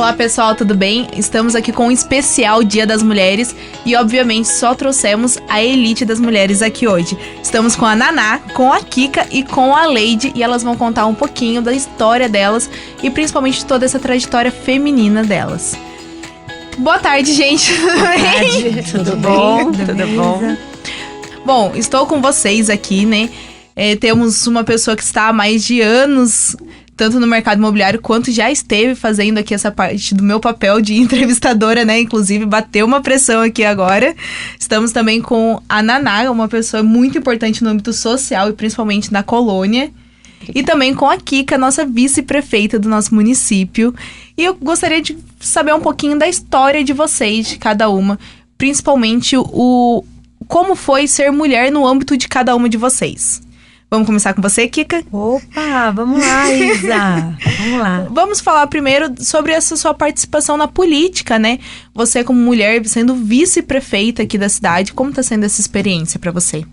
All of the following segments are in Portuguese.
Olá pessoal, tudo bem? Estamos aqui com um especial Dia das Mulheres e obviamente só trouxemos a elite das mulheres aqui hoje. Estamos com a Naná, com a Kika e com a Leide e elas vão contar um pouquinho da história delas e principalmente toda essa trajetória feminina delas. Boa tarde, gente! Boa tarde, tudo bom? Tudo bom? Bom, estou com vocês aqui, né? Temos uma pessoa que está há mais de anos, tanto no mercado imobiliário, quanto já esteve fazendo aqui essa parte do meu papel de entrevistadora, né? Inclusive, bateu uma pressão aqui agora. Estamos também com a Naná, uma pessoa muito importante no âmbito social e principalmente na colônia. E também com a Kika, nossa vice-prefeita do nosso município. E eu gostaria de saber um pouquinho da história de vocês, de cada uma. Principalmente como foi ser mulher no âmbito de cada uma de vocês. Vamos começar com você, Kika? Opa, vamos lá, Isa. Vamos lá. Vamos falar primeiro sobre essa sua participação na política, né? Você como mulher, sendo vice-prefeita aqui da cidade, como está sendo essa experiência para você?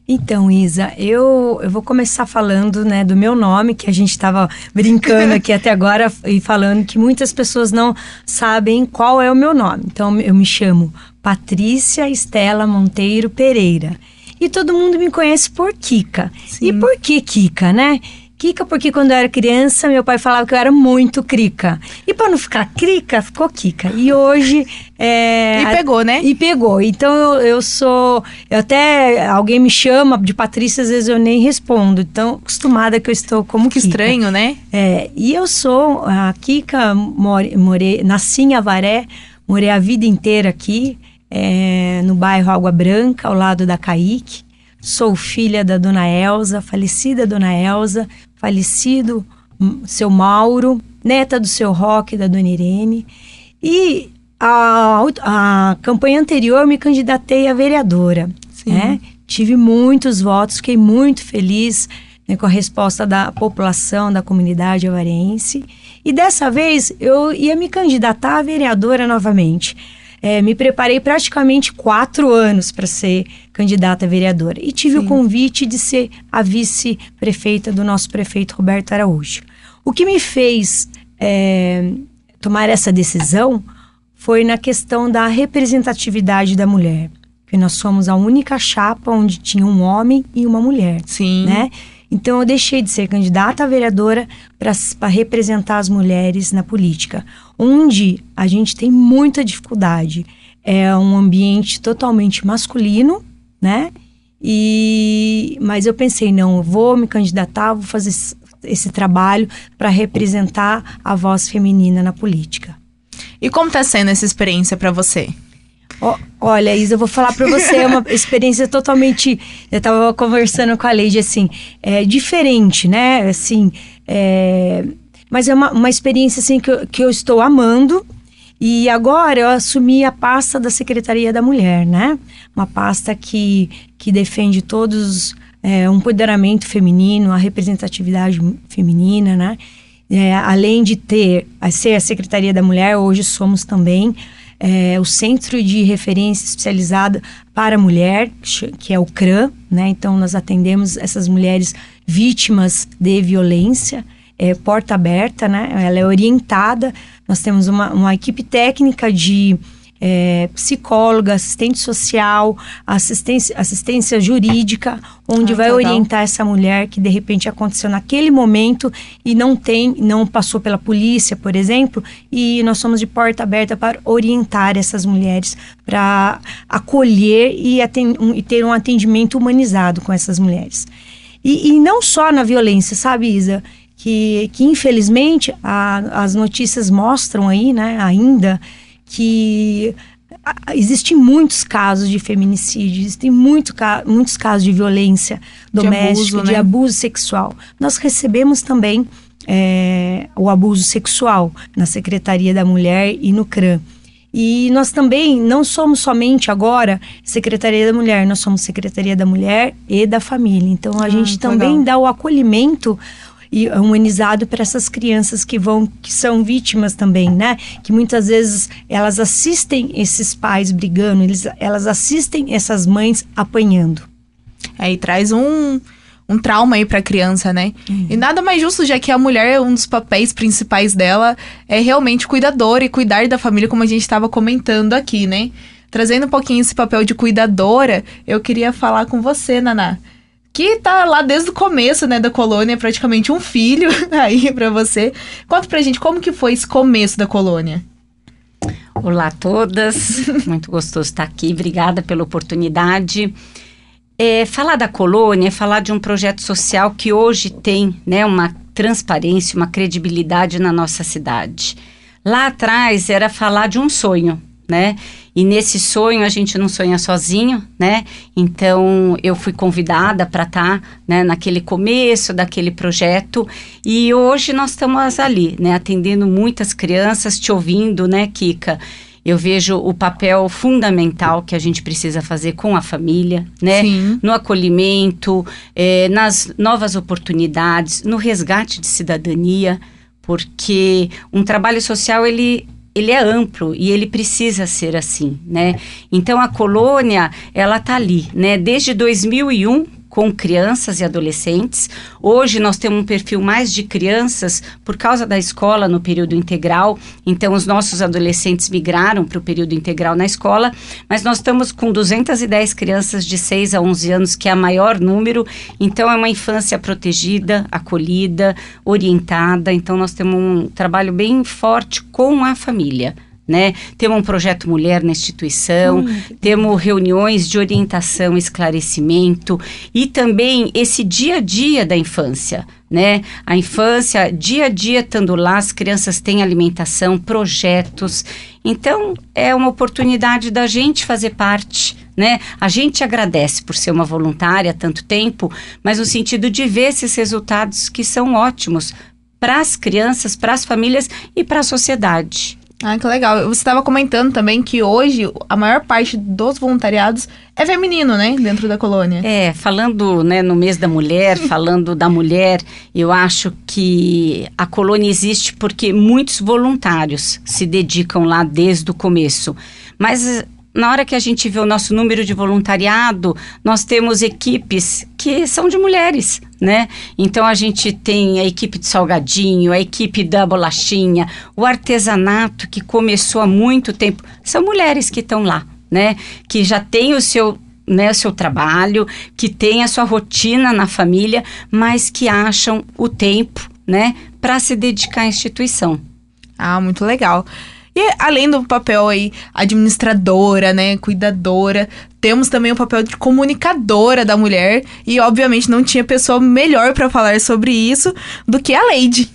Então, Isa, eu vou começar falando, né, do meu nome, que a gente estava brincando aqui até agora e falando que muitas pessoas não sabem qual é o meu nome. Então, eu me chamo Patrícia Estela Monteiro Pereira. E todo mundo me conhece por Kika. Sim. E por que Kika, né? Kika porque quando eu era criança, meu pai falava que eu era muito crica. E para não ficar crica, ficou Kika. E hoje... E pegou, né? E pegou. Então eu até alguém me chama de Patrícia, às vezes eu nem respondo. Então, acostumada que eu estou como que Kika. Estranho, né? E eu sou a Kika, nasci em Avaré, morei a vida inteira aqui. No bairro Água Branca, ao lado da Caique. Sou filha da Dona Elza, falecida Dona Elza, falecido seu Mauro, neta do seu Roque, da Dona Irene. E a campanha anterior eu me candidatei a vereadora. Né? Tive muitos votos, fiquei muito feliz, né, com a resposta da população, da comunidade avarense. E dessa vez eu ia me candidatar a vereadora novamente. Me preparei praticamente 4 anos para ser candidata a vereadora. E tive o convite de ser a vice-prefeita do nosso prefeito Roberto Araújo. O que me fez tomar essa decisão foi na questão da representatividade da mulher. Porque nós somos a única chapa onde tinha um homem e uma mulher. Sim. Né? Então, eu deixei de ser candidata a vereadora para representar as mulheres na política, onde a gente tem muita dificuldade. É um ambiente totalmente masculino, né? Mas eu pensei, não, eu vou me candidatar, vou fazer esse trabalho para representar a voz feminina na política. E como está sendo essa experiência para você? Olha, Isa, eu vou falar pra você, é uma experiência totalmente... Eu tava conversando com a Leide, assim, diferente, né? Assim, mas é uma experiência, assim, que eu estou amando. E agora eu assumi a pasta da Secretaria da Mulher, né? Uma pasta que defende todos, um empoderamento feminino, a representatividade feminina, né? Além de ser a Secretaria da Mulher, hoje somos também... o Centro de Referência Especializada para a Mulher, que é o CRAM, né? Então, nós atendemos essas mulheres vítimas de violência, porta aberta, né? Ela é orientada, nós temos uma equipe técnica de psicóloga, assistente social, assistência jurídica, onde vai orientar essa mulher que de repente aconteceu naquele momento e não passou pela polícia, por exemplo, e nós somos de porta aberta para orientar essas mulheres, para acolher e ter um atendimento humanizado com essas mulheres. E não só na violência, sabe, Isa? Que infelizmente as notícias mostram aí, né, ainda, que existem muitos casos de feminicídio, existem muitos casos de violência doméstica, de abuso sexual. Nós recebemos também o abuso sexual na Secretaria da Mulher e no CRAM. E nós também não somos somente agora Secretaria da Mulher, nós somos Secretaria da Mulher e da Família. Então a gente também dá o acolhimento e humanizado para essas crianças que são vítimas também, né? Que muitas vezes elas assistem esses pais brigando, elas assistem essas mães apanhando. E traz um um trauma aí pra criança, né? E nada mais justo, já que a mulher, um dos papéis principais dela é realmente cuidadora e cuidar da família, como a gente estava comentando aqui, né? Trazendo um pouquinho esse papel de cuidadora, eu queria falar com você, Naná, que tá lá desde o começo, né, da colônia, praticamente um filho aí pra você. Conta pra gente como que foi esse começo da colônia. Olá a todas, muito gostoso estar aqui, obrigada pela oportunidade. Falar da colônia é falar de um projeto social que hoje tem, né, uma transparência, uma credibilidade na nossa cidade. Lá atrás era falar de um sonho, né? E nesse sonho a gente não sonha sozinho, né? Então eu fui convidada para estar, né, naquele começo daquele projeto, e hoje nós estamos ali, né, atendendo muitas crianças, te ouvindo, né, Kika? Eu vejo o papel fundamental que a gente precisa fazer com a família, né? Sim. No acolhimento, nas novas oportunidades, no resgate de cidadania, porque um trabalho social, ele é amplo e ele precisa ser assim, né? Então, a colônia, ela tá ali, né? Desde 2001, com crianças e adolescentes. Hoje, nós temos um perfil mais de crianças por causa da escola no período integral. Então, os nossos adolescentes migraram para o período integral na escola. Mas nós estamos com 210 crianças de 6 a 11 anos, que é o maior número. Então, é uma infância protegida, acolhida, orientada. Então, nós temos um trabalho bem forte com a família, né? Temos um projeto mulher na instituição, temos reuniões de orientação, esclarecimento e também esse dia a dia da infância, né? A infância, dia a dia estando lá, as crianças têm alimentação, projetos. Então, é uma oportunidade da gente fazer parte, né? A gente agradece por ser uma voluntária há tanto tempo, mas no sentido de ver esses resultados que são ótimos para as crianças, para as famílias e para a sociedade. Ah, que legal. Você estava comentando também que hoje a maior parte dos voluntariados é feminino, né? Dentro da colônia. Falando, né, no mês da mulher, falando da mulher, eu acho que a colônia existe porque muitos voluntários se dedicam lá desde o começo. Mas na hora que a gente vê o nosso número de voluntariado, nós temos equipes que são de mulheres, né? Então, a gente tem a equipe de salgadinho, a equipe da bolachinha, o artesanato que começou há muito tempo. São mulheres que estão lá, né? Que já têm o seu trabalho, que têm a sua rotina na família, mas que acham o tempo, né, para se dedicar à instituição. Ah, muito legal. E além do papel aí administradora, né, cuidadora, temos também o papel de comunicadora da mulher. E obviamente não tinha pessoa melhor para falar sobre isso do que a Leide.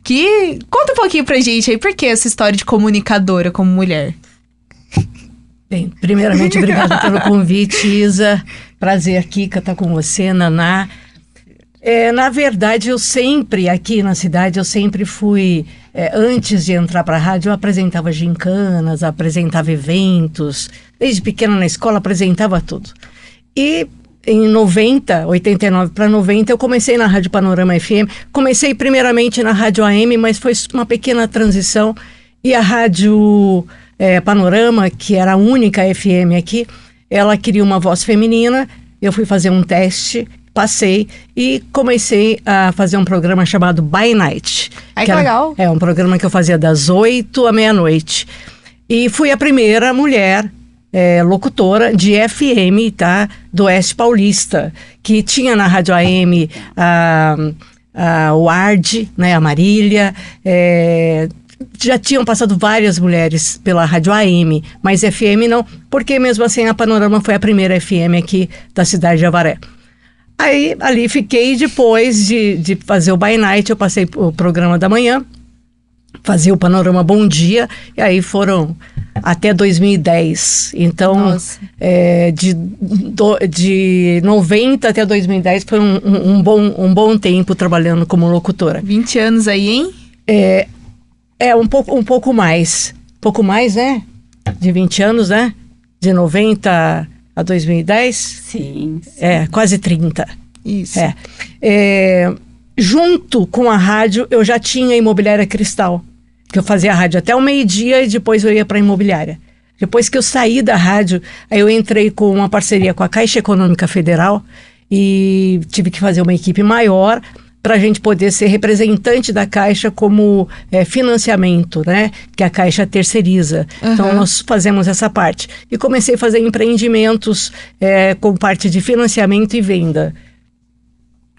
Que conta um pouquinho pra gente aí, por que essa história de comunicadora como mulher? Bem, primeiramente, obrigada pelo convite, Isa. Prazer, Kika, estar com você, Naná. Na verdade, eu sempre, aqui na cidade, eu sempre fui, antes de entrar para a rádio, eu apresentava gincanas, apresentava eventos. Desde pequena na escola, apresentava tudo. E em 89 para 90, eu comecei na Rádio Panorama FM. Comecei primeiramente na Rádio AM, mas foi uma pequena transição. E a Rádio Panorama, que era a única FM aqui, ela queria uma voz feminina. Eu fui fazer um teste, passei e comecei a fazer um programa chamado By Night. Ai, que legal. É um programa que eu fazia das 8 à meia-noite. E fui a primeira mulher locutora de FM, tá? Do Oeste Paulista, que tinha na Rádio AM o Arde, né? A Marília, já tinham passado várias mulheres pela Rádio AM, mas FM não, porque mesmo assim a Panorama foi a primeira FM aqui da cidade de Avaré. Aí, ali fiquei, depois de fazer o By Night, eu passei o programa da manhã, fazia o Panorama Bom Dia, e aí foram até 2010. Então, de 90 até 2010 foi um bom tempo trabalhando como locutora. 20 anos aí, hein? Um pouco mais. Pouco mais, né? De 20 anos, né? De 90 a 2010? Sim. Quase 30. Isso. Junto com a rádio, eu já tinha a Imobiliária Cristal, que eu fazia a rádio até o meio-dia e depois eu ia para a imobiliária. Depois que eu saí da rádio, aí eu entrei com uma parceria com a Caixa Econômica Federal e tive que fazer uma equipe maior para a gente poder ser representante da Caixa como financiamento, né? Que a Caixa terceiriza. Então, nós fazemos essa parte. E comecei a fazer empreendimentos com parte de financiamento e venda.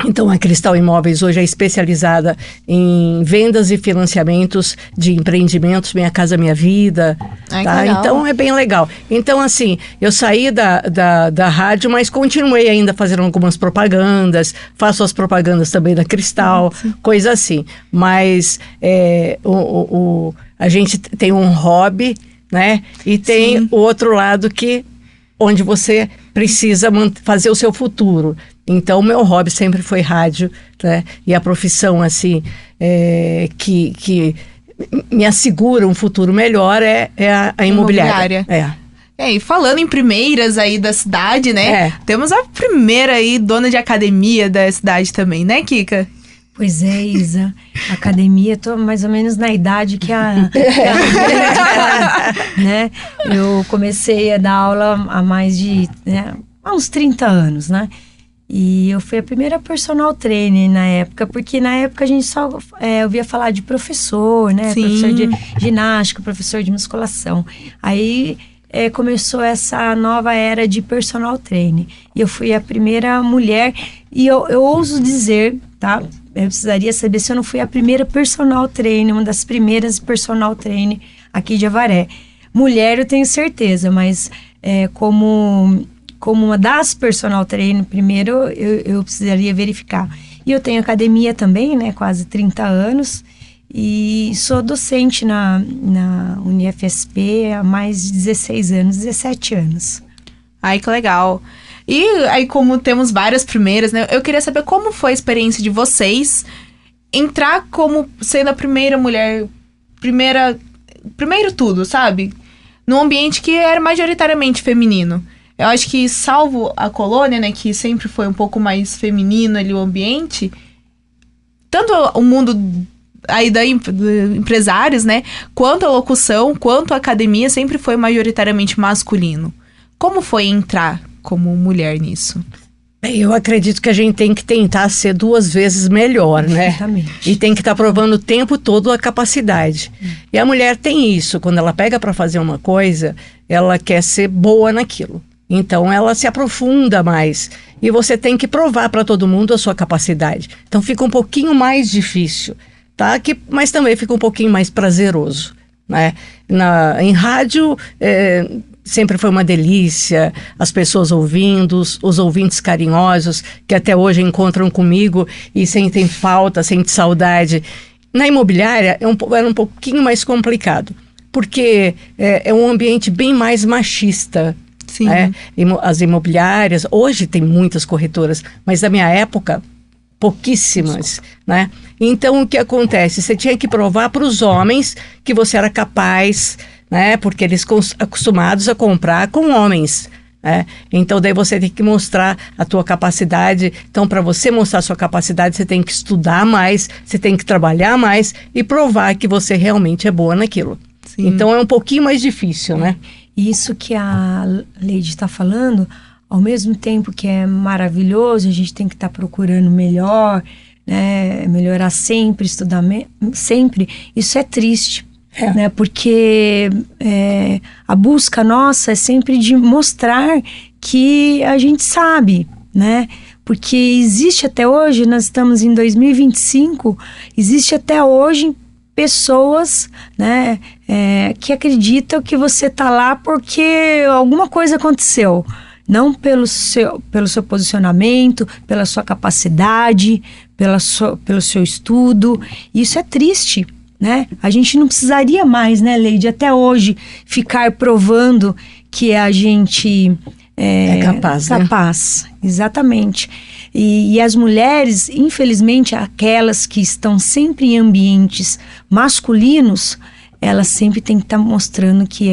Então, a Cristal Imóveis hoje é especializada em vendas e financiamentos de empreendimentos, Minha Casa Minha Vida. Ai, tá? Então, é bem legal. Então, assim, eu saí da rádio, mas continuei ainda fazendo algumas propagandas, faço as propagandas também da Cristal, coisa assim. Mas a gente tem um hobby, né? E tem o outro lado onde você precisa fazer o seu futuro. Então, o meu hobby sempre foi rádio, né? E a profissão, assim, que me assegura um futuro melhor é a imobiliária. E falando em primeiras aí da cidade, né? Temos a primeira aí, dona de academia da cidade também, né, Kika? Pois é, Isa. Academia, tô mais ou menos na idade que né? Eu comecei a dar aula há mais de... há uns 30 anos, né? E eu fui a primeira personal trainer na época, porque na época a gente só ouvia falar de professor, né? Sim. Professor de ginástica, professor de musculação. Aí começou essa nova era de personal trainer. E eu fui a primeira mulher, e eu ouso dizer, tá? Eu precisaria saber se eu não fui a primeira personal trainer, uma das primeiras personal trainer aqui de Avaré. Mulher eu tenho certeza, mas como uma das personal trainer, primeiro eu precisaria verificar. E eu tenho academia também, né, quase 30 anos, e sou docente na UniFSP há mais de 16 anos, 17 anos. Ai, que legal. E aí, como temos várias primeiras, né, eu queria saber como foi a experiência de vocês entrar como sendo a primeira mulher, primeiro tudo, sabe? Num ambiente que era majoritariamente feminino. Eu acho que, salvo a colônia, né, que sempre foi um pouco mais feminino ali o ambiente, tanto o mundo aí da empresários, né, quanto a locução, quanto a academia, sempre foi majoritariamente masculino. Como foi entrar como mulher nisso? Eu acredito que a gente tem que tentar ser 2 vezes melhor, né? Exatamente. E tem que estar provando o tempo todo a capacidade. E a mulher tem isso, quando ela pega para fazer uma coisa, ela quer ser boa naquilo. Então, ela se aprofunda mais. E você tem que provar para todo mundo a sua capacidade. Então, fica um pouquinho mais difícil, tá? Mas também fica um pouquinho mais prazeroso, né? Em rádio, sempre foi uma delícia. As pessoas ouvindo, os ouvintes carinhosos, que até hoje encontram comigo e sentem falta, sentem saudade. Na imobiliária, era um pouquinho mais complicado. Porque é um ambiente bem mais machista. Sim. As imobiliárias, hoje tem muitas corretoras, mas na minha época, pouquíssimas, né? Então, o que acontece? Você tinha que provar para os homens que você era capaz, né? Porque eles acostumados a comprar com homens, né? Então, daí você tem que mostrar a tua capacidade. Então, para você mostrar a sua capacidade, você tem que estudar mais, você tem que trabalhar mais e provar que você realmente é boa naquilo. Sim. Então, é um pouquinho mais difícil, né? Isso que a Leide está falando, ao mesmo tempo que é maravilhoso, a gente tem que estar procurando melhor, né, melhorar sempre, estudar sempre, isso é triste, né, porque a busca nossa é sempre de mostrar que a gente sabe, né, porque existe até hoje, nós estamos em 2025, existe até hoje pessoas, né, que acreditam que você está lá porque alguma coisa aconteceu, não pelo seu posicionamento, pela sua capacidade, pelo seu estudo. Isso é triste, né? A gente não precisaria mais, né, Leide, até hoje, ficar provando que a gente é capaz, né? Exatamente. E as mulheres, infelizmente, aquelas que estão sempre em ambientes masculinos, elas sempre têm que estar mostrando que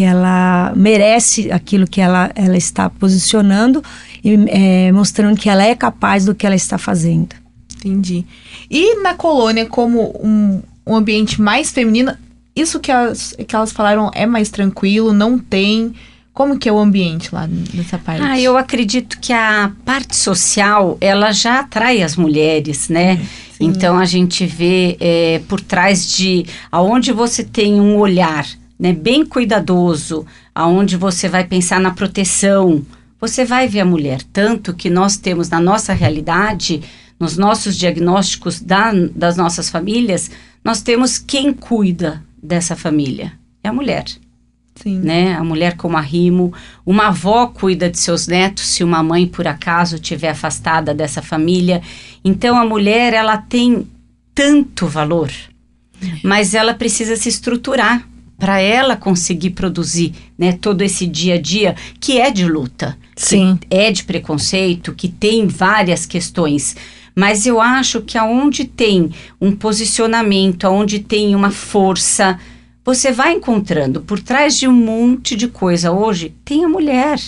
ela merece aquilo que ela está posicionando e mostrando que ela é capaz do que ela está fazendo. Entendi. E na colônia, como um ambiente mais feminino, isso que elas falaram é mais tranquilo, não tem... Como que é o ambiente lá nessa parte? Eu acredito que a parte social, ela já atrai as mulheres, né? Sim. Então, a gente vê por trás de aonde você tem um olhar, né, bem cuidadoso, aonde você vai pensar na proteção, você vai ver a mulher. Tanto que nós temos na nossa realidade, nos nossos diagnósticos das nossas famílias, nós temos quem cuida dessa família. É a mulher. Sim. Né? A mulher como arrimo. Uma avó cuida de seus netos se uma mãe, por acaso, estiver afastada dessa família. Então, a mulher, ela tem tanto valor, mas ela precisa se estruturar para ela conseguir produzir, né, todo esse dia a dia que é de luta, Sim. que é de preconceito, que tem várias questões. Mas eu acho que aonde tem um posicionamento, aonde tem uma força, você vai encontrando por trás de um monte de coisa hoje, tem a mulher.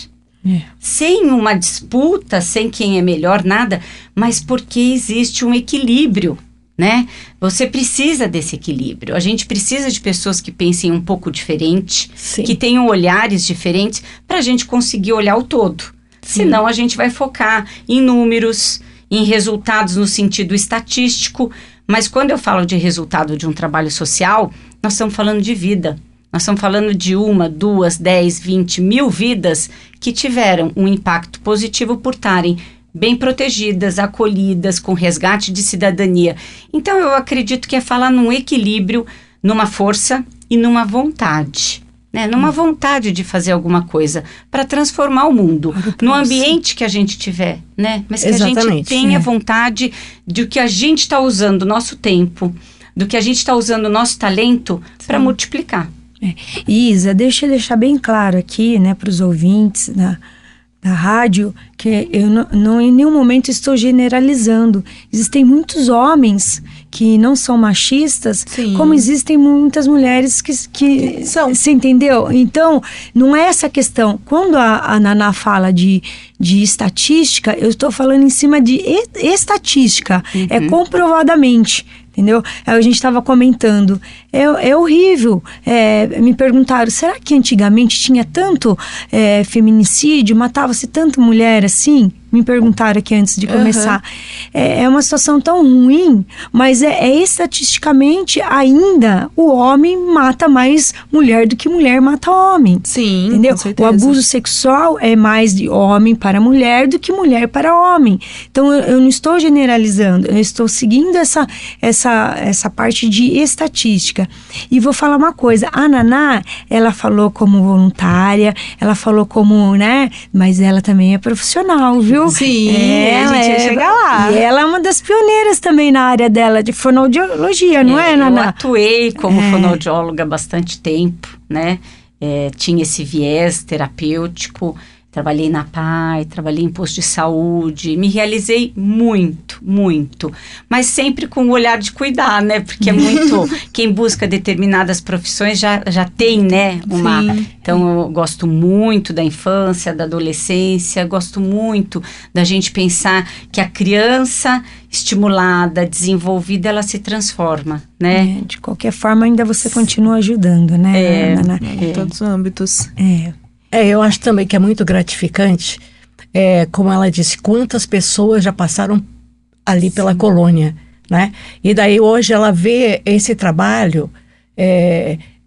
Sem uma disputa, sem quem é melhor, nada, mas porque existe um equilíbrio, né? Você precisa desse equilíbrio. A gente precisa de pessoas que pensem um pouco diferente, Sim. que tenham olhares diferentes, para a gente conseguir olhar o todo. Sim. Senão a gente vai focar em números, em resultados no sentido estatístico. Mas quando eu falo de resultado de um trabalho social, nós estamos falando de vida. Nós estamos falando de 1, 2, 10, 20 mil vidas que tiveram um impacto positivo por estarem bem protegidas, acolhidas, com resgate de cidadania. Então, eu acredito que é falar num equilíbrio, numa força e numa vontade, né? Numa vontade de fazer alguma coisa para transformar o mundo, no ambiente que a gente tiver, né? Mas que a gente tenha vontade de que a gente está usando o nosso tempo, do que a gente está usando o nosso talento para multiplicar. Isa, deixa eu deixar bem claro aqui, né, para os ouvintes da rádio, que eu não em nenhum momento estou generalizando. Existem muitos homens que não são machistas, Sim. como existem muitas mulheres que são. Você entendeu? Então, não é essa questão. Quando a Naná fala de estatística, eu estou falando em cima de estatística. É comprovadamente. Entendeu? A gente estava comentando, é horrível. Me perguntaram, será que antigamente tinha tanto feminicídio, matava-se tanta mulher assim? Me perguntaram aqui antes de começar. É uma situação tão ruim, mas estatisticamente ainda o homem mata mais mulher do que mulher mata homem. Sim, entendeu? com certeza. O abuso sexual é mais de homem para mulher do que mulher para homem. Então eu não estou generalizando, eu estou seguindo essa parte de estatística. E vou falar uma coisa, a Naná, ela falou como voluntária, ela falou como, né, mas ela também é profissional, viu? Sim, a gente ia chegar lá. E ela é uma das pioneiras também na área dela de fonoaudiologia, não é, Naná? Eu atuei como fonoaudióloga há bastante tempo, né? Tinha esse viés terapêutico. Trabalhei na PAI, trabalhei em posto de saúde, me realizei muito, muito. Mas sempre com o olhar de cuidar, né? Porque é muito... Quem busca determinadas profissões já tem, né? Sim. Então, eu gosto muito da infância, da adolescência, gosto muito da gente pensar que a criança estimulada, desenvolvida, ela se transforma, né? De qualquer forma, ainda você continua ajudando, né, Naná? Em todos os âmbitos. Eu acho também que é muito gratificante, como ela disse, quantas pessoas já passaram ali pela colônia, né? E daí hoje ela vê esse trabalho,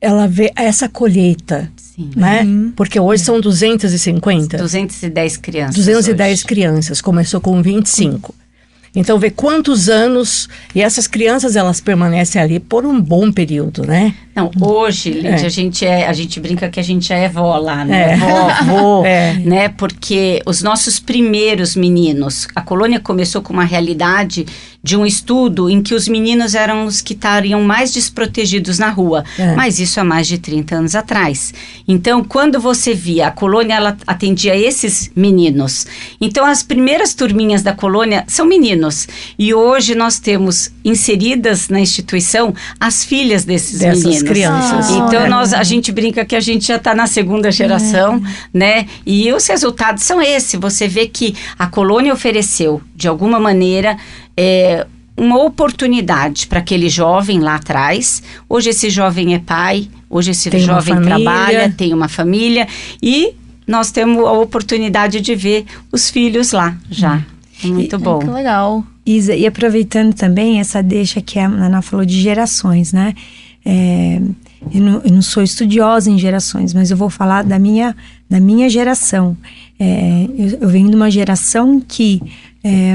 ela vê essa colheita, Sim. né? Porque hoje são 250. 210 crianças 210 hoje. crianças, começou com 25. Então, vê quantos anos, e essas crianças, elas permanecem ali por um bom período, né? Não, hoje, Lídia, a gente brinca que a gente já é vó lá, né? Vó, né? Porque os nossos primeiros meninos, a colônia começou com uma realidade de um estudo em que os meninos eram os que estariam mais desprotegidos na rua. Mas isso há mais de 30 anos atrás. Então, quando você via, a colônia, ela atendia esses meninos. Então, as primeiras turminhas da colônia são meninos. E hoje nós temos inseridas na instituição as filhas dessas meninos. Crianças. Então, a gente brinca que a gente já está na segunda geração, né? E os resultados são esses. Você vê que a colônia ofereceu, de alguma maneira, uma oportunidade para aquele jovem lá atrás. Hoje esse jovem é pai, hoje esse jovem trabalha, tem uma família e nós temos a oportunidade de ver os filhos lá já. Muito bom. Que legal. Isa, e aproveitando também essa deixa que a Naná falou de gerações, né? Eu não sou estudiosa em gerações, mas eu vou falar da minha geração. Eu venho de uma geração que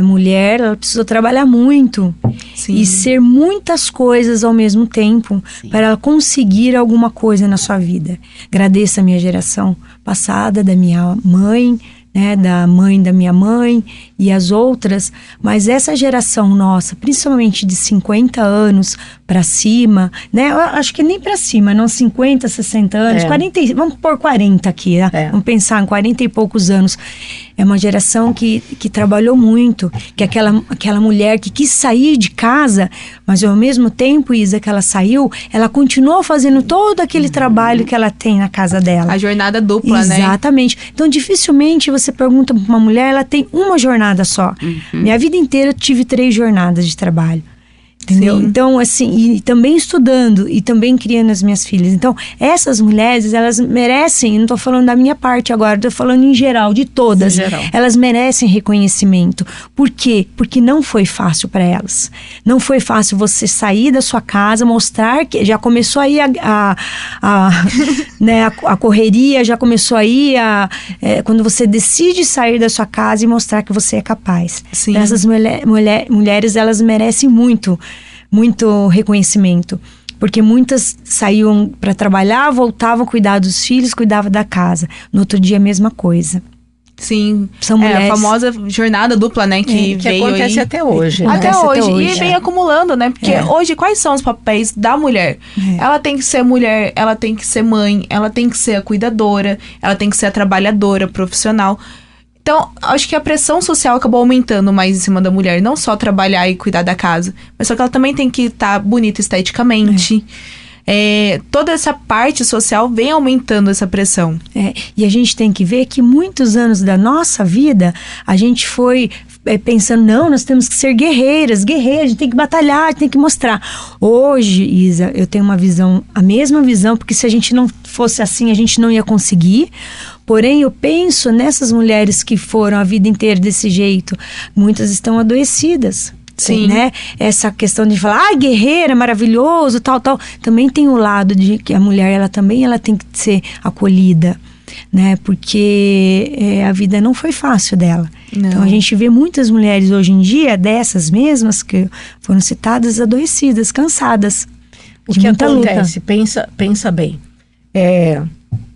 mulher, ela precisou trabalhar muito. Sim. E ser muitas coisas ao mesmo tempo para ela conseguir alguma coisa na sua vida. Agradeço a minha geração passada, da minha mãe, né, da mãe da minha mãe e as outras, mas essa geração nossa, principalmente de 50 anos para cima, né, eu acho que nem para cima, não 50, 60 anos, 40, vamos pôr 40 aqui, né? Vamos pensar em 40 e poucos anos. É uma geração que trabalhou muito, que aquela mulher que quis sair de casa, mas ao mesmo tempo, Isa, que ela saiu, ela continuou fazendo todo aquele trabalho que ela tem na casa dela. A jornada dupla, né? Exatamente. Então, dificilmente você pergunta para uma mulher, ela tem uma jornada só. Minha vida inteira eu tive 3 jornadas de trabalho. Entendeu? Sim. Então, assim, e também estudando e também criando as minhas filhas. Então, essas mulheres, elas merecem, não estou falando da minha parte agora, estou falando em geral, de todas. Em geral. Elas merecem reconhecimento. Por quê? Porque não foi fácil para elas. Não foi fácil você sair da sua casa, mostrar que já começou aí né, a correria, já começou aí quando você decide sair da sua casa e mostrar que você é capaz. Sim. Essas mulheres, elas merecem muito reconhecimento, porque muitas saíam para trabalhar, voltavam, cuidar dos filhos, cuidavam da casa. No outro dia a mesma coisa. Sim, São mulheres. A famosa jornada dupla, né, que veio acontece aí. até hoje. Até Acontece hoje. E vem acumulando, né? Porque hoje, quais são os papéis da mulher? Ela tem que ser mulher, ela tem que ser mãe, ela tem que ser a cuidadora, ela tem que ser a trabalhadora, profissional. Então, acho que a pressão social acabou aumentando mais em cima da mulher. Não só trabalhar e cuidar da casa, mas só que ela também tem que estar bonita esteticamente. Toda essa parte social vem aumentando essa pressão. E a gente tem que ver que muitos anos da nossa vida, a gente foi pensando, não, nós temos que ser guerreiras, a gente tem que batalhar, a gente tem que mostrar. Hoje, Isa, eu tenho a mesma visão, porque se a gente não fosse assim, a gente não ia conseguir. Porém, eu penso nessas mulheres que foram a vida inteira desse jeito, muitas estão adoecidas. Sim. Né? Essa questão de falar, guerreira, maravilhoso, tal. Também tem o lado de que a mulher, ela tem que ser acolhida, né? Porque a vida não foi fácil dela. Não. Então, a gente vê muitas mulheres hoje em dia, dessas mesmas que foram citadas, adoecidas, cansadas. O de que muita acontece? luta. Pensa bem.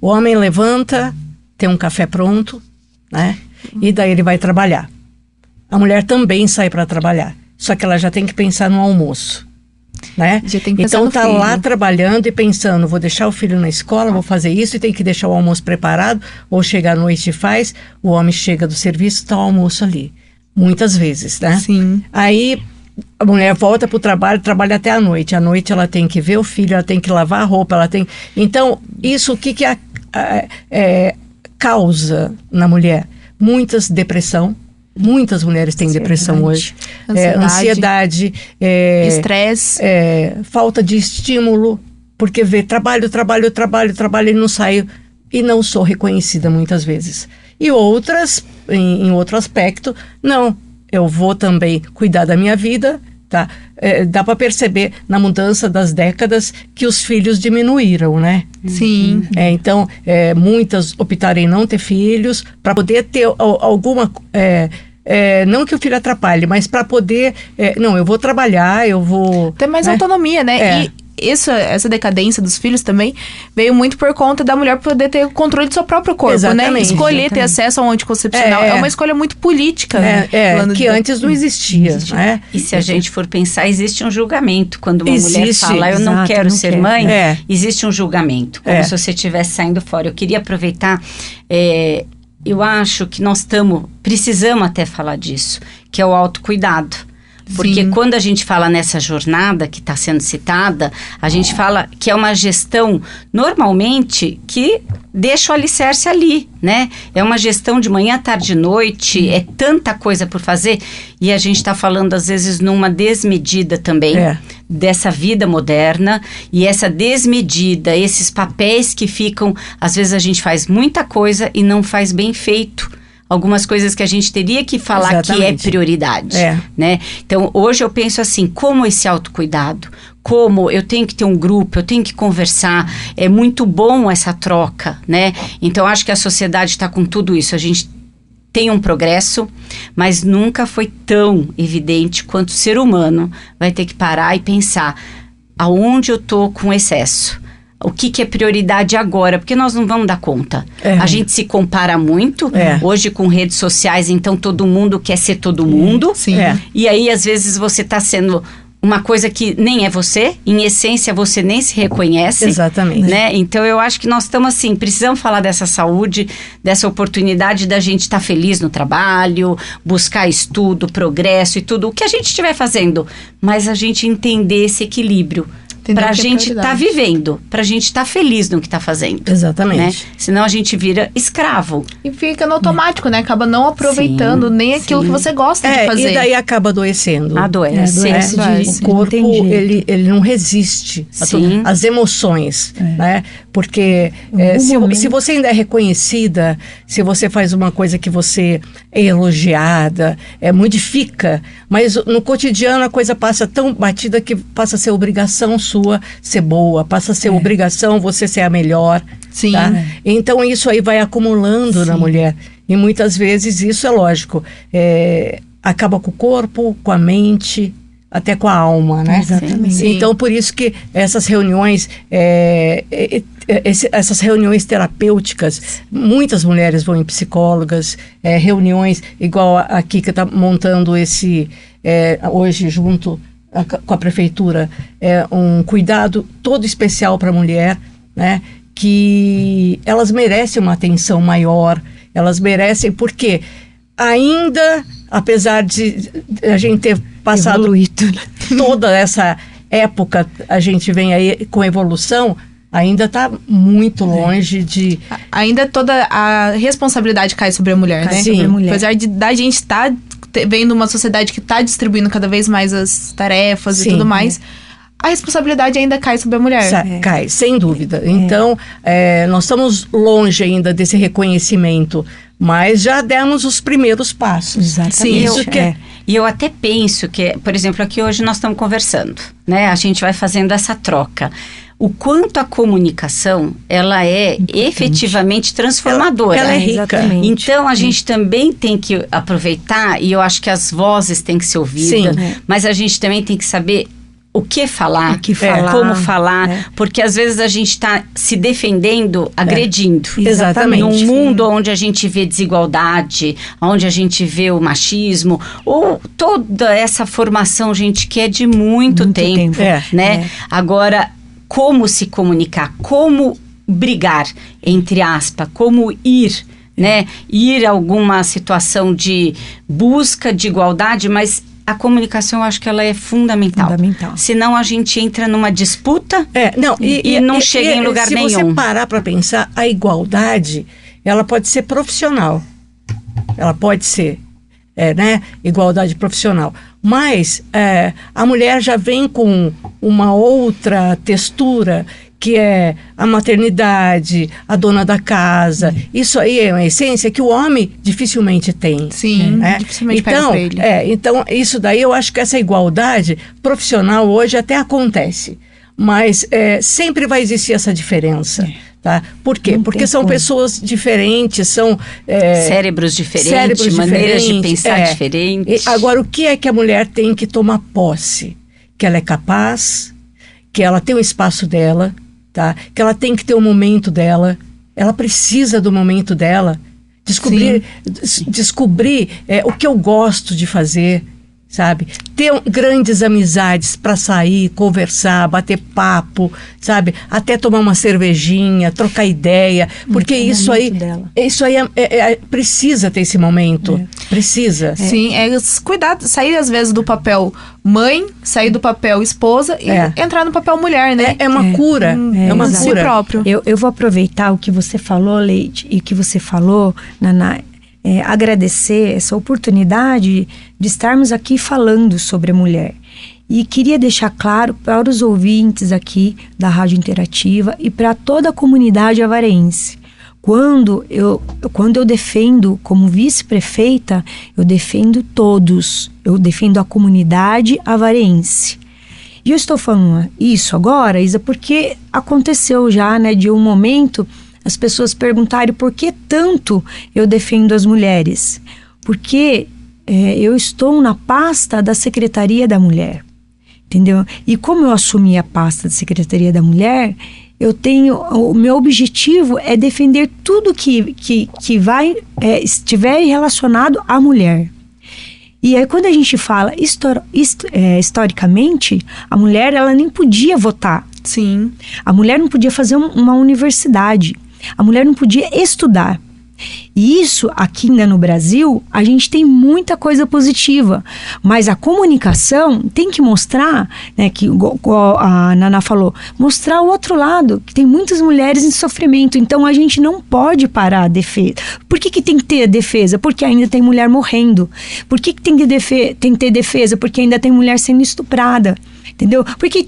O homem levanta, tem um café pronto, né? E daí ele vai trabalhar. A mulher também sai para trabalhar. Só que ela já tem que pensar no almoço, né? Já tem que pensar então no tá filho. lá trabalhando e pensando, vou deixar o filho na escola, vou fazer isso e tem que deixar o almoço preparado, ou chegar à noite e faz, o homem chega do serviço, tá o almoço ali. Muitas vezes, né? Sim. Aí a mulher volta pro trabalho, trabalha até a noite. À noite ela tem que ver o filho, ela tem que lavar a roupa, ela tem... Então, isso o que causa na mulher? Muitas mulheres têm depressão hoje. Ansiedade. Estresse. Falta de estímulo, porque vê trabalho e não saio. E não sou reconhecida muitas vezes. E outras, em outro aspecto, não. Eu vou também cuidar da minha vida, tá? Dá para perceber na mudança das décadas que os filhos diminuíram, né? Sim. Então, muitas optaram em não ter filhos para poder ter alguma... não que o filho atrapalhe, mas para poder... não, eu vou trabalhar, eu vou... Ter mais autonomia, né? E essa decadência dos filhos também veio muito por conta da mulher poder ter o controle do seu próprio corpo, Exatamente, né? Escolher ter acesso a um anticoncepcional é uma escolha muito política. Que antes não existia. Né? E se a gente for pensar, existe um julgamento. Quando uma mulher fala, eu não quero ser mãe, existe um julgamento. Como se você estivesse saindo fora. Eu queria aproveitar... eu acho que nós precisamos até falar disso, que é o autocuidado. Porque Sim. quando a gente fala nessa jornada que está sendo citada, a gente fala que é uma gestão, normalmente, que deixa o alicerce ali, né? É uma gestão de manhã, tarde e noite, é tanta coisa por fazer, e a gente está falando, às vezes, numa desmedida também, dessa vida moderna, e essa desmedida, esses papéis que ficam, às vezes a gente faz muita coisa e não faz bem feito. Algumas coisas que a gente teria que falar Exatamente. que é prioridade, né? Então, hoje eu penso assim, como esse autocuidado, como eu tenho que ter um grupo, eu tenho que conversar, é muito bom essa troca, né? Então, acho que a sociedade está com tudo isso, a gente tem um progresso, mas nunca foi tão evidente quanto o ser humano vai ter que parar e pensar aonde eu estou com excesso. O que é prioridade agora? Porque nós não vamos dar conta. A gente se compara muito. Hoje com redes sociais, então todo mundo quer ser todo mundo. Sim. E aí, às vezes, você está sendo uma coisa que nem é você. Em essência, você nem se reconhece. Exatamente. Né? Então, eu acho que nós estamos assim, precisamos falar dessa saúde, dessa oportunidade da gente estar feliz no trabalho, buscar estudo, progresso e tudo. O que a gente estiver fazendo. Mas a gente entender esse equilíbrio. Pra que é gente estar prioridade. vivendo, pra gente estar feliz no que tá fazendo. Exatamente. Né? Senão a gente vira escravo. E fica no automático, né? Acaba não aproveitando Sim, nem aquilo sim. que você gosta de fazer. E daí acaba adoecendo. Adoece. Adoece. O corpo, Não tem jeito. ele não resiste Sim. às emoções, né? Porque se você ainda é reconhecida, se você faz uma coisa que você é elogiada, modifica, mas no cotidiano a coisa passa tão batida que passa a ser obrigação sua ser boa, passa a ser obrigação você ser a melhor. Sim. Tá? Então isso aí vai acumulando na mulher. E muitas vezes isso é lógico. Acaba com o corpo, com a mente, até com a alma, né? Exatamente. Sim. Então, por isso que essas reuniões, essas reuniões terapêuticas, muitas mulheres vão em psicólogas, reuniões igual a Kika está montando esse, hoje junto com a prefeitura, um cuidado todo especial para a mulher, né? Que elas merecem uma atenção maior, elas merecem, porque ainda, apesar de a gente ter passado Evoluído. toda essa época, a gente vem aí com evolução, ainda está muito longe de... Ainda toda a responsabilidade cai sobre a mulher, Cai né? sobre a mulher. Apesar da gente estar vendo uma sociedade que está distribuindo cada vez mais as tarefas Sim. e tudo mais, a responsabilidade ainda cai sobre a mulher. Cai, sem dúvida. Então, nós estamos longe ainda desse reconhecimento, mas já demos os primeiros passos. Exatamente. Sim, isso que E eu até penso que, por exemplo, aqui hoje nós estamos conversando, né? A gente vai fazendo essa troca. O quanto a comunicação, ela é efetivamente transformadora. Ela é rica. Exatamente. Então, a gente também tem que aproveitar, e eu acho que as vozes têm que ser ouvidas, Sim. mas a gente também tem que saber o que falar, O que falar, como falar, porque às vezes a gente está se defendendo, agredindo. Exatamente. Num mundo onde a gente vê desigualdade, onde a gente vê o machismo, ou toda essa formação, gente, que é de muito tempo, né? Agora, como se comunicar, como brigar, entre aspas, como ir, né? Ir a alguma situação de busca de igualdade, mas a comunicação, eu acho que ela é fundamental. Senão a gente entra numa disputa e não chega em lugar nenhum. Se você parar para pensar, a igualdade, ela pode ser profissional. Ela pode ser, né, igualdade profissional. Mas a mulher já vem com uma outra textura, que é a maternidade, a dona da casa. Isso aí é uma essência que o homem dificilmente tem. Sim, né? dificilmente pega pra ele. Então, isso daí eu acho que essa igualdade profissional hoje até acontece. Mas sempre vai existir essa diferença. Tá? Por quê? Porque são pessoas diferentes, são... cérebros diferentes, maneiras de pensar diferentes. Agora, o que é que a mulher tem que tomar posse? Que ela é capaz, que ela tem o espaço dela, tá? Que ela tem que ter o momento dela, ela precisa do momento dela, descobrir o que eu gosto de fazer, sabe? Ter grandes amizades para sair, conversar, bater papo, sabe? Até tomar uma cervejinha, trocar ideia, porque isso aí precisa ter esse momento, precisa. Sim, cuidar, sair às vezes do papel mãe, sair do papel esposa e entrar no papel mulher, né? É uma cura, é uma si cura. próprio. Eu vou aproveitar o que você falou, Leite, e o que você falou, Naná, agradecer essa oportunidade de estarmos aqui falando sobre a mulher. E queria deixar claro para os ouvintes aqui da Rádio Interativa e para toda a comunidade avarense. Quando eu defendo como vice-prefeita, eu defendo todos. Eu defendo a comunidade avarense. E eu estou falando isso agora, Isa, porque aconteceu já, né, de um momento as pessoas perguntarem por que tanto eu defendo as mulheres. Porque eu estou na pasta da Secretaria da Mulher, entendeu? E como eu assumi a pasta da Secretaria da Mulher, o meu objetivo é defender tudo que estiver relacionado à mulher. E aí quando a gente fala historicamente, a mulher ela nem podia votar. Sim. A mulher não podia fazer uma universidade. A mulher não podia estudar. E isso, aqui ainda no Brasil, a gente tem muita coisa positiva. Mas a comunicação tem que mostrar, né, que igual a Naná falou, mostrar o outro lado, que tem muitas mulheres em sofrimento. Então a gente não pode parar a defesa. Por que tem que ter defesa? Porque ainda tem mulher morrendo. Por que tem que ter defesa? Porque ainda tem mulher sendo estuprada. Entendeu? Porque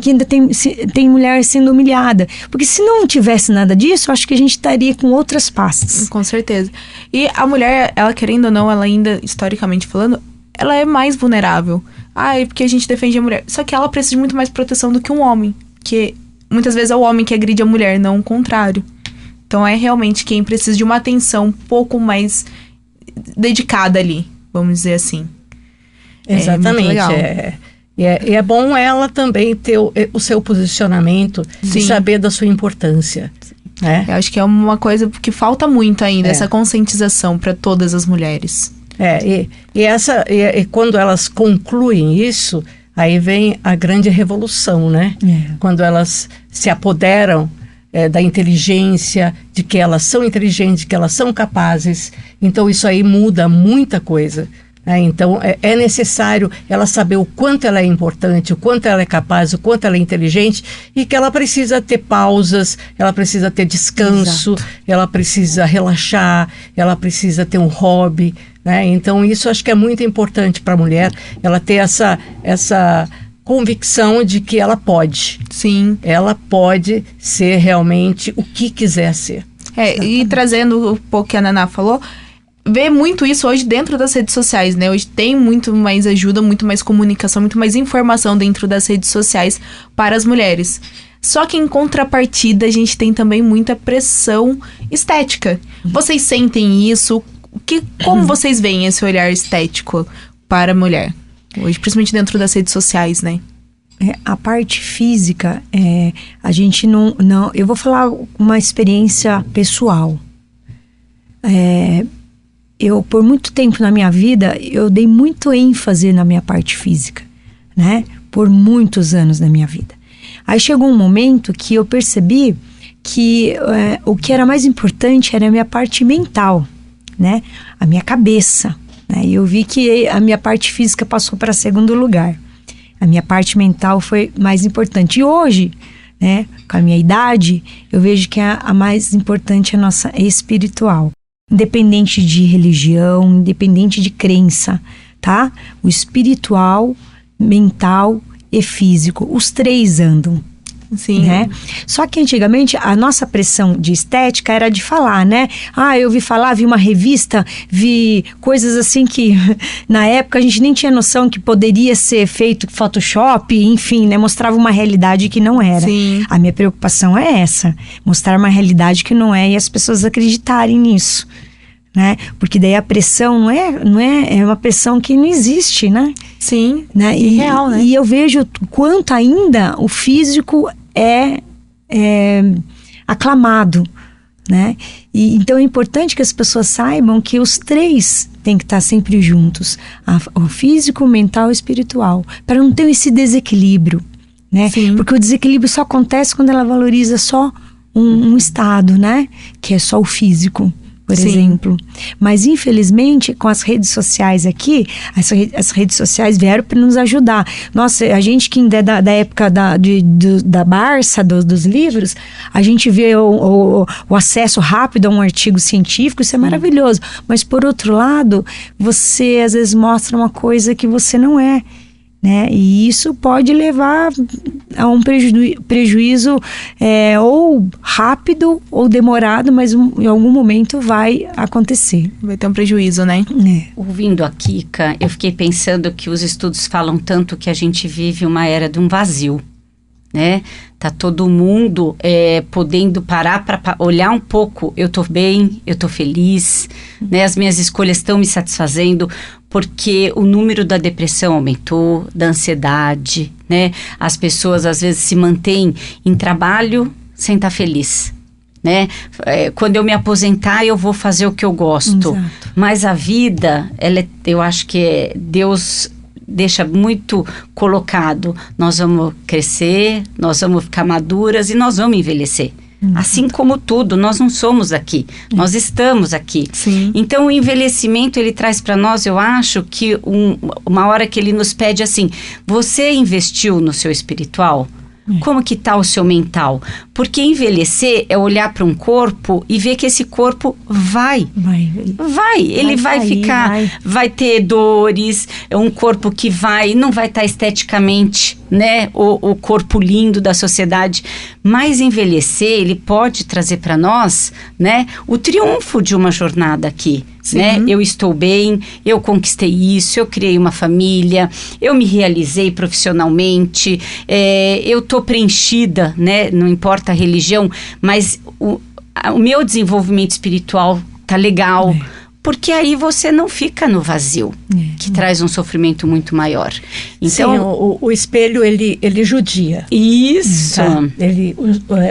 ainda tem mulher sendo humilhada. Porque se não tivesse nada disso, eu acho que a gente estaria com outras pastas. Com certeza. E a mulher, ela querendo ou não, ela ainda, historicamente falando, ela é mais vulnerável. É porque a gente defende a mulher. Só que ela precisa de muito mais proteção do que um homem. Que muitas vezes é o homem que agride a mulher, não o contrário. Então é realmente quem precisa de uma atenção um pouco mais dedicada ali, vamos dizer assim. Exatamente. É muito legal. E é bom ela também ter o seu posicionamento, Sim. e saber da sua importância. Né? Eu acho que é uma coisa que falta muito ainda, essa conscientização para todas as mulheres. E quando elas concluem isso, aí vem a grande revolução, né? Quando elas se apoderam da inteligência, de que elas são inteligentes, de que elas são capazes. Então isso aí muda muita coisa. Então é necessário ela saber o quanto ela é importante, o quanto ela é capaz, o quanto ela é inteligente, e que ela precisa ter pausas, ela precisa ter descanso. Exato. Ela precisa relaxar, ela precisa ter um hobby, né? Então isso acho que é muito importante para a mulher, ela ter essa convicção de que ela pode. Sim. Ela pode ser realmente o que quiser ser. E trazendo um pouco que a Naná falou, vê muito isso hoje dentro das redes sociais, né? Hoje tem muito mais ajuda, muito mais comunicação, muito mais informação dentro das redes sociais para as mulheres. Só que em contrapartida, a gente tem também muita pressão estética. Vocês sentem isso? Como vocês veem esse olhar estético para a mulher? Hoje, principalmente dentro das redes sociais, né? A parte física, a gente não... Eu vou falar uma experiência pessoal. Eu, por muito tempo na minha vida, eu dei muito ênfase na minha parte física, né? Por muitos anos na minha vida. Aí chegou um momento que eu percebi que o que era mais importante era a minha parte mental, né? A minha cabeça, né? E eu vi que a minha parte física passou para segundo lugar. A minha parte mental foi mais importante. E hoje, né, com a minha idade, eu vejo que a mais importante é a nossa espiritual. Independente de religião, independente de crença, tá? O espiritual, mental e físico, os três andam. Sim. Né? Só que antigamente a nossa pressão de estética era de falar, né? Eu vi uma revista, vi coisas assim que na época a gente nem tinha noção que poderia ser feito Photoshop, enfim, né? Mostrava uma realidade que não era. Sim. A minha preocupação é essa, mostrar uma realidade que não é e as pessoas acreditarem nisso. Né? Porque daí a pressão não é uma pressão que não existe, né? Sim, né? real, né? E eu vejo quanto ainda o físico é aclamado, né? E então é importante que as pessoas saibam que os três têm que estar sempre juntos, o físico, o mental e o espiritual, para não ter esse desequilíbrio, né? Sim. Porque o desequilíbrio só acontece quando ela valoriza só um estado, né? Que é só o físico, por Sim. exemplo. Mas, infelizmente, com as redes sociais aqui, as redes sociais vieram para nos ajudar. Nossa, a gente que ainda é da época da Barça, dos livros, a gente vê o acesso rápido a um artigo científico, isso é maravilhoso. Mas, por outro lado, você às vezes mostra uma coisa que você não é, né? E isso pode levar a um prejuízo ou rápido ou demorado, mas em algum momento vai acontecer. Vai ter um prejuízo, né? Ouvindo a Kika, eu fiquei pensando que os estudos falam tanto que a gente vive uma era de um vazio, né? Tá todo mundo podendo parar para olhar um pouco. Eu tô bem, eu tô feliz, né? As minhas escolhas estão me satisfazendo, porque o número da depressão aumentou, da ansiedade, né? As pessoas às vezes se mantêm em trabalho sem estar feliz, né? Quando eu me aposentar, eu vou fazer o que eu gosto. Exato. Mas a vida, eu acho que Deus deixa muito colocado. Nós vamos crescer, nós vamos ficar maduras e nós vamos envelhecer. Assim como tudo, nós não somos aqui, nós estamos aqui. Sim. Então o envelhecimento ele traz para nós, eu acho que uma hora que ele nos pede assim, você investiu no seu espiritual? Como que tá o seu mental? Porque envelhecer é olhar para um corpo e ver que esse corpo ele vai cair, ficar, vai ter dores, é um corpo que não vai estar esteticamente, né, o corpo lindo da sociedade, mas envelhecer, ele pode trazer para nós, né, o triunfo de uma jornada aqui. Né? Eu estou bem, eu conquistei isso, eu criei uma família, eu me realizei profissionalmente, eu estou preenchida, né? Não importa a religião, mas o meu desenvolvimento espiritual tá legal, porque aí você não fica no vazio, que traz um sofrimento muito maior. Então, sim, o espelho, ele judia. Isso. Tá?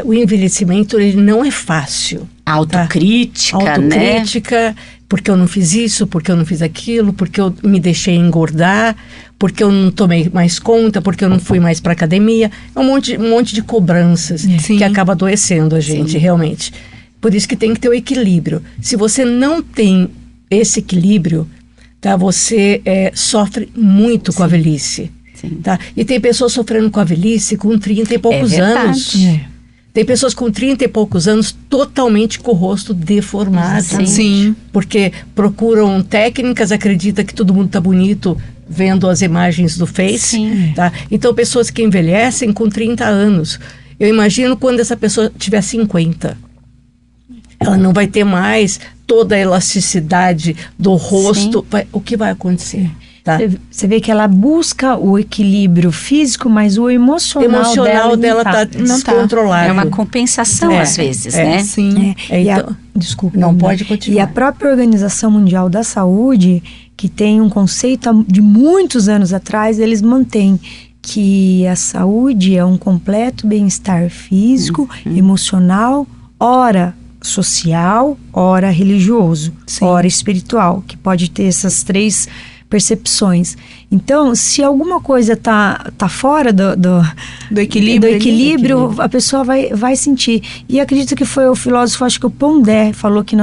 O envelhecimento, ele não é fácil. Autocrítica, tá? Autocrítica, porque eu não fiz isso, porque eu não fiz aquilo, porque eu me deixei engordar, porque eu não tomei mais conta, porque eu não fui mais para academia. É um monte de cobranças que acaba adoecendo a gente, realmente. Por isso que tem que ter o equilíbrio. Se você não tem esse equilíbrio, tá, você sofre muito com a velhice. Tá? E tem pessoas sofrendo com a velhice com 30 e poucos anos. Tem pessoas com 30 e poucos anos totalmente com o rosto deformado. Sim. Porque procuram técnicas, acredita que todo mundo tá bonito vendo as imagens do Face. Tá? Então, pessoas que envelhecem com 30 anos. Eu imagino quando essa pessoa tiver 50. Ela não vai ter mais toda a elasticidade do rosto. O que vai acontecer? Tá? Você vê que ela busca o equilíbrio físico, mas o emocional dela tá descontrolado. É uma compensação às vezes, né? Sim. Então, desculpa. Não pode continuar. E a própria Organização Mundial da Saúde, que tem um conceito de muitos anos atrás, eles mantêm que a saúde é um completo bem-estar físico, emocional, ora social, ora religioso, ora espiritual, que pode ter essas três percepções. Então, se alguma coisa tá fora do equilíbrio, a pessoa vai sentir. E acredito que foi o filósofo, acho que o Pondé, falou que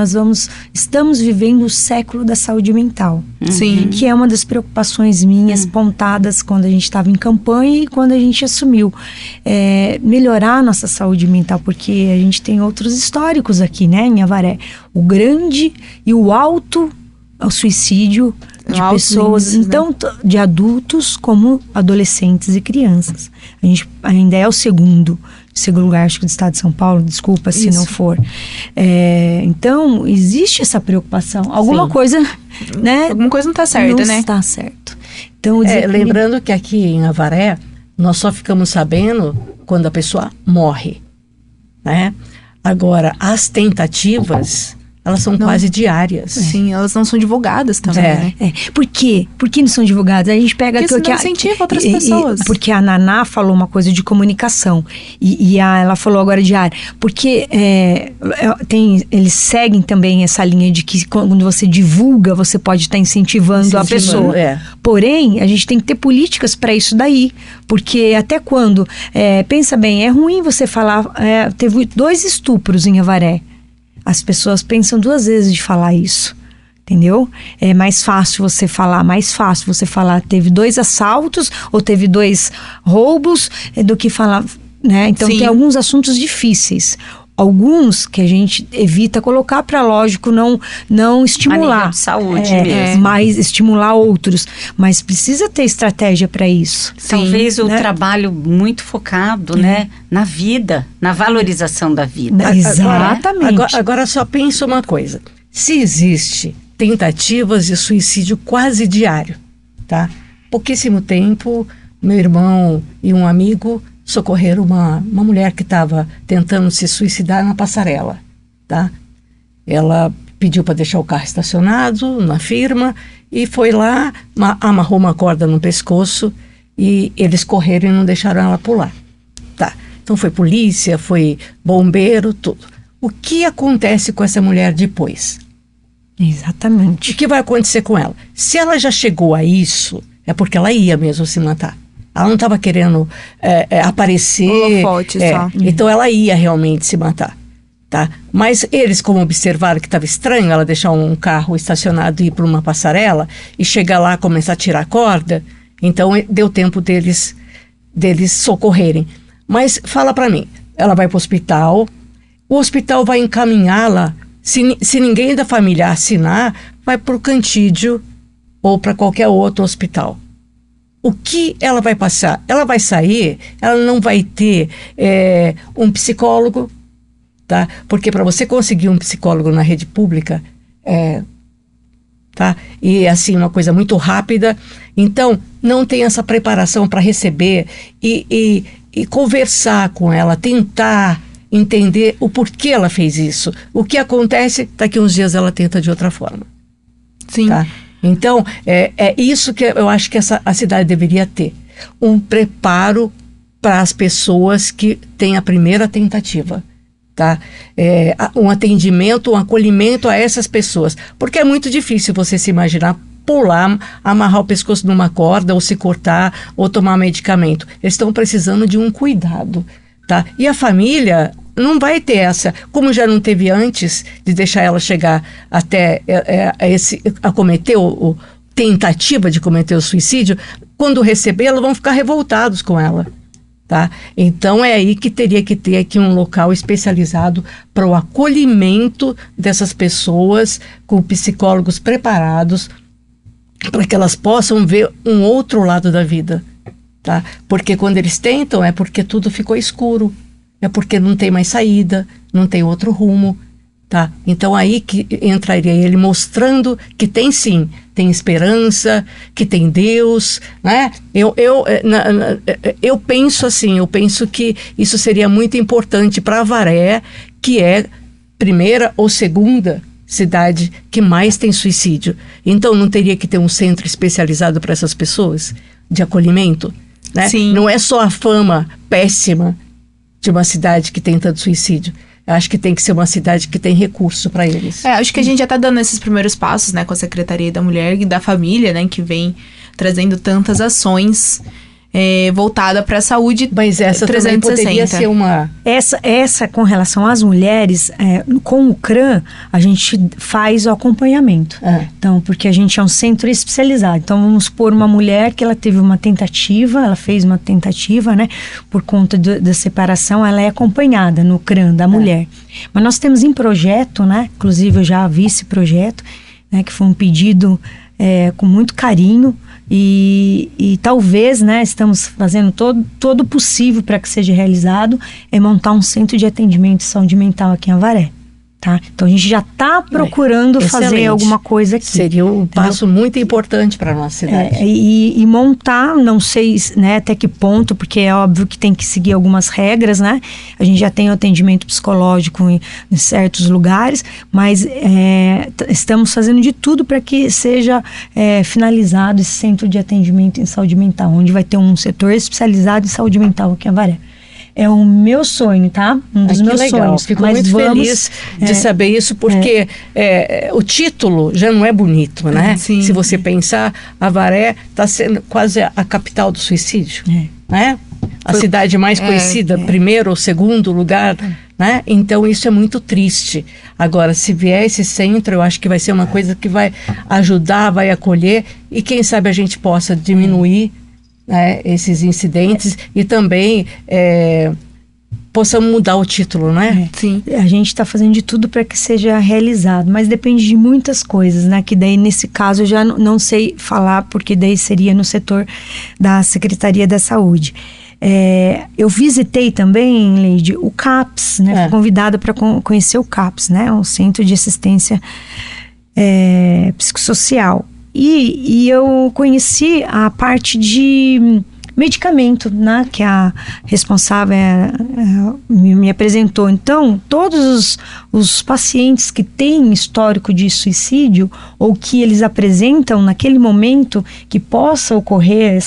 estamos vivendo o século da saúde mental. Sim. Que é uma das preocupações minhas pontadas quando a gente estava em campanha e quando a gente assumiu. Melhorar a nossa saúde mental, porque a gente tem outros históricos aqui, né, em Avaré. O grande e o alto o suicídio de pessoas, então, de adultos como adolescentes e crianças. A gente ainda é o segundo lugar, acho que do estado de São Paulo, desculpa se não for. Então, existe essa preocupação. Alguma coisa, né? Alguma coisa não está certa, né? Não está certo. Então, lembrando que aqui em Avaré, nós só ficamos sabendo quando a pessoa morre, né? Agora, as tentativas elas são quase diárias. Sim, elas não são divulgadas também, né? Por quê? Por que não são divulgadas? A gente pega... Porque senão incentiva outras pessoas. Porque a Naná falou uma coisa de comunicação. Ela falou agora de área. Porque eles seguem também essa linha de que quando você divulga, você pode estar incentivando a pessoa. Porém, a gente tem que ter políticas para isso daí. Porque até quando... pensa bem, é ruim você falar... teve 2 estupros em Avaré. As pessoas pensam 2 vezes de falar isso, entendeu? É mais fácil você falar teve 2 assaltos ou teve 2 roubos do que falar, né? Então tem alguns assuntos difíceis. Alguns que a gente evita colocar para, lógico, não estimular. A nível de saúde mesmo. Mas estimular outros. Mas precisa ter estratégia para isso. Talvez o trabalho muito focado, né, na vida, na valorização da vida. Exatamente. Agora só pensa uma coisa. Se existe tentativas de suicídio quase diário, tá? Pouquíssimo tempo, meu irmão e um amigo socorreram uma mulher que estava tentando se suicidar na passarela, tá? Ela pediu para deixar o carro estacionado na firma e foi lá, amarrou uma corda no pescoço e eles correram e não deixaram ela pular, tá? Então foi polícia, foi bombeiro, tudo. O que acontece com essa mulher depois? Exatamente. O que vai acontecer com ela? Se ela já chegou a isso, é porque ela ia mesmo se matar. Ela não estava querendo aparecer. Holofote só. Então ela ia realmente se matar, tá? Mas eles, como observaram que estava estranho ela deixar um carro estacionado e ir para uma passarela e chegar lá e começar a tirar a corda, então deu tempo deles socorrerem. Mas fala para mim, ela vai para o hospital vai encaminhá-la, se ninguém da família assinar, vai para o Cantídio ou para qualquer outro hospital. O que ela vai passar? Ela vai sair, ela não vai ter um psicólogo, tá? Porque para você conseguir um psicólogo na rede pública, tá? E assim, uma coisa muito rápida. Então, não tem essa preparação para receber e conversar com ela, tentar entender o porquê ela fez isso. O que acontece, daqui uns dias ela tenta de outra forma. Sim. Tá? Então, é isso que eu acho que a cidade deveria ter. Um preparo para as pessoas que têm a primeira tentativa. Tá? Um atendimento, um acolhimento a essas pessoas. Porque é muito difícil você se imaginar pular, amarrar o pescoço numa corda, ou se cortar, ou tomar medicamento. Eles estão precisando de um cuidado. Tá? E a família não vai ter essa, como já não teve antes de deixar ela chegar até a cometer tentativa de cometer o suicídio, quando recebê-la vão ficar revoltados com ela, tá? Então é aí que teria que ter aqui um local especializado para o acolhimento dessas pessoas, com psicólogos preparados para que elas possam ver um outro lado da vida, tá? Porque quando eles tentam é porque tudo ficou escuro. É porque não tem mais saída, não tem outro rumo, tá? Então aí que entraria ele mostrando que tem sim, tem esperança, que tem Deus, né? Eu penso assim, eu penso que isso seria muito importante para Avaré, que é primeira ou segunda cidade que mais tem suicídio. Então não teria que ter um centro especializado para essas pessoas de acolhimento, né? Sim. Não é só a fama péssima de uma cidade que tem tanto suicídio. Eu acho que tem que ser uma cidade que tem recurso para eles. Acho que a gente já está dando esses primeiros passos, né, com a Secretaria da Mulher e da Família, né, que vem trazendo tantas ações voltada para a saúde. Mas essa 360. Também poderia ser uma... Essa com relação às mulheres, com o CRAM, a gente faz o acompanhamento. Então, porque a gente é um centro especializado. Então, vamos supor uma mulher que ela teve uma tentativa, ela fez uma tentativa, né? Por conta da separação, ela é acompanhada no CRAM da mulher. Mas nós temos em projeto, né? Inclusive, eu já vi esse projeto, né? Que foi um pedido com muito carinho. E talvez, né, estamos fazendo todo o possível para que seja realizado, montar um centro de atendimento de saúde mental aqui em Avaré. Tá? Então a gente já está procurando fazer excelente. Alguma coisa aqui. Seria um passo muito importante para a nossa cidade. E montar, não sei, né, até que ponto, porque é óbvio que tem que seguir algumas regras, né? A gente já tem o atendimento psicológico em certos lugares, mas estamos fazendo de tudo para que seja finalizado esse centro de atendimento em saúde mental, onde vai ter um setor especializado em saúde mental aqui em Avaré. É o meu sonho, tá? Um dos meus sonhos. Fico muito feliz de saber isso, porque o título já não é bonito, né? Sim. Se você pensar, Avaré está sendo quase a capital do suicídio, né? A cidade mais conhecida, primeiro ou segundo lugar, né? Então isso é muito triste. Agora, se vier esse centro, eu acho que vai ser uma coisa que vai ajudar, vai acolher, e quem sabe a gente possa diminuir esses incidentes e também possamos mudar o título, né? Sim. A gente está fazendo de tudo para que seja realizado, mas depende de muitas coisas, né? Que daí, nesse caso, eu já não sei falar, porque daí seria no setor da Secretaria da Saúde. Eu visitei também, Leide, o CAPS, né? Fui convidada para conhecer o CAPS, né? O Centro de Assistência Psicossocial. E eu conheci a parte de medicamento, né, que a responsável me apresentou. Então, todos os pacientes que têm histórico de suicídio ou que eles apresentam naquele momento que possa ocorrer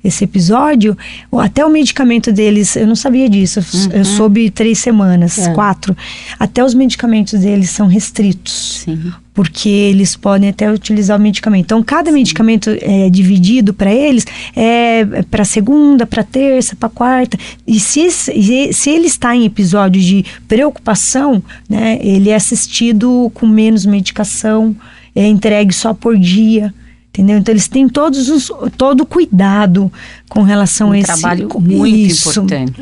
esse episódio, até o medicamento deles, eu não sabia disso, eu soube 3 semanas, 4, até os medicamentos deles são restritos. Sim. Porque eles podem até utilizar o medicamento. Então, cada medicamento é dividido para eles, para segunda, para terça, para quarta. E se ele está em episódio de preocupação, né, ele é assistido com menos medicação, é entregue só por dia. Entendeu? Então, eles têm todo o cuidado com relação a esse... trabalho muito importante.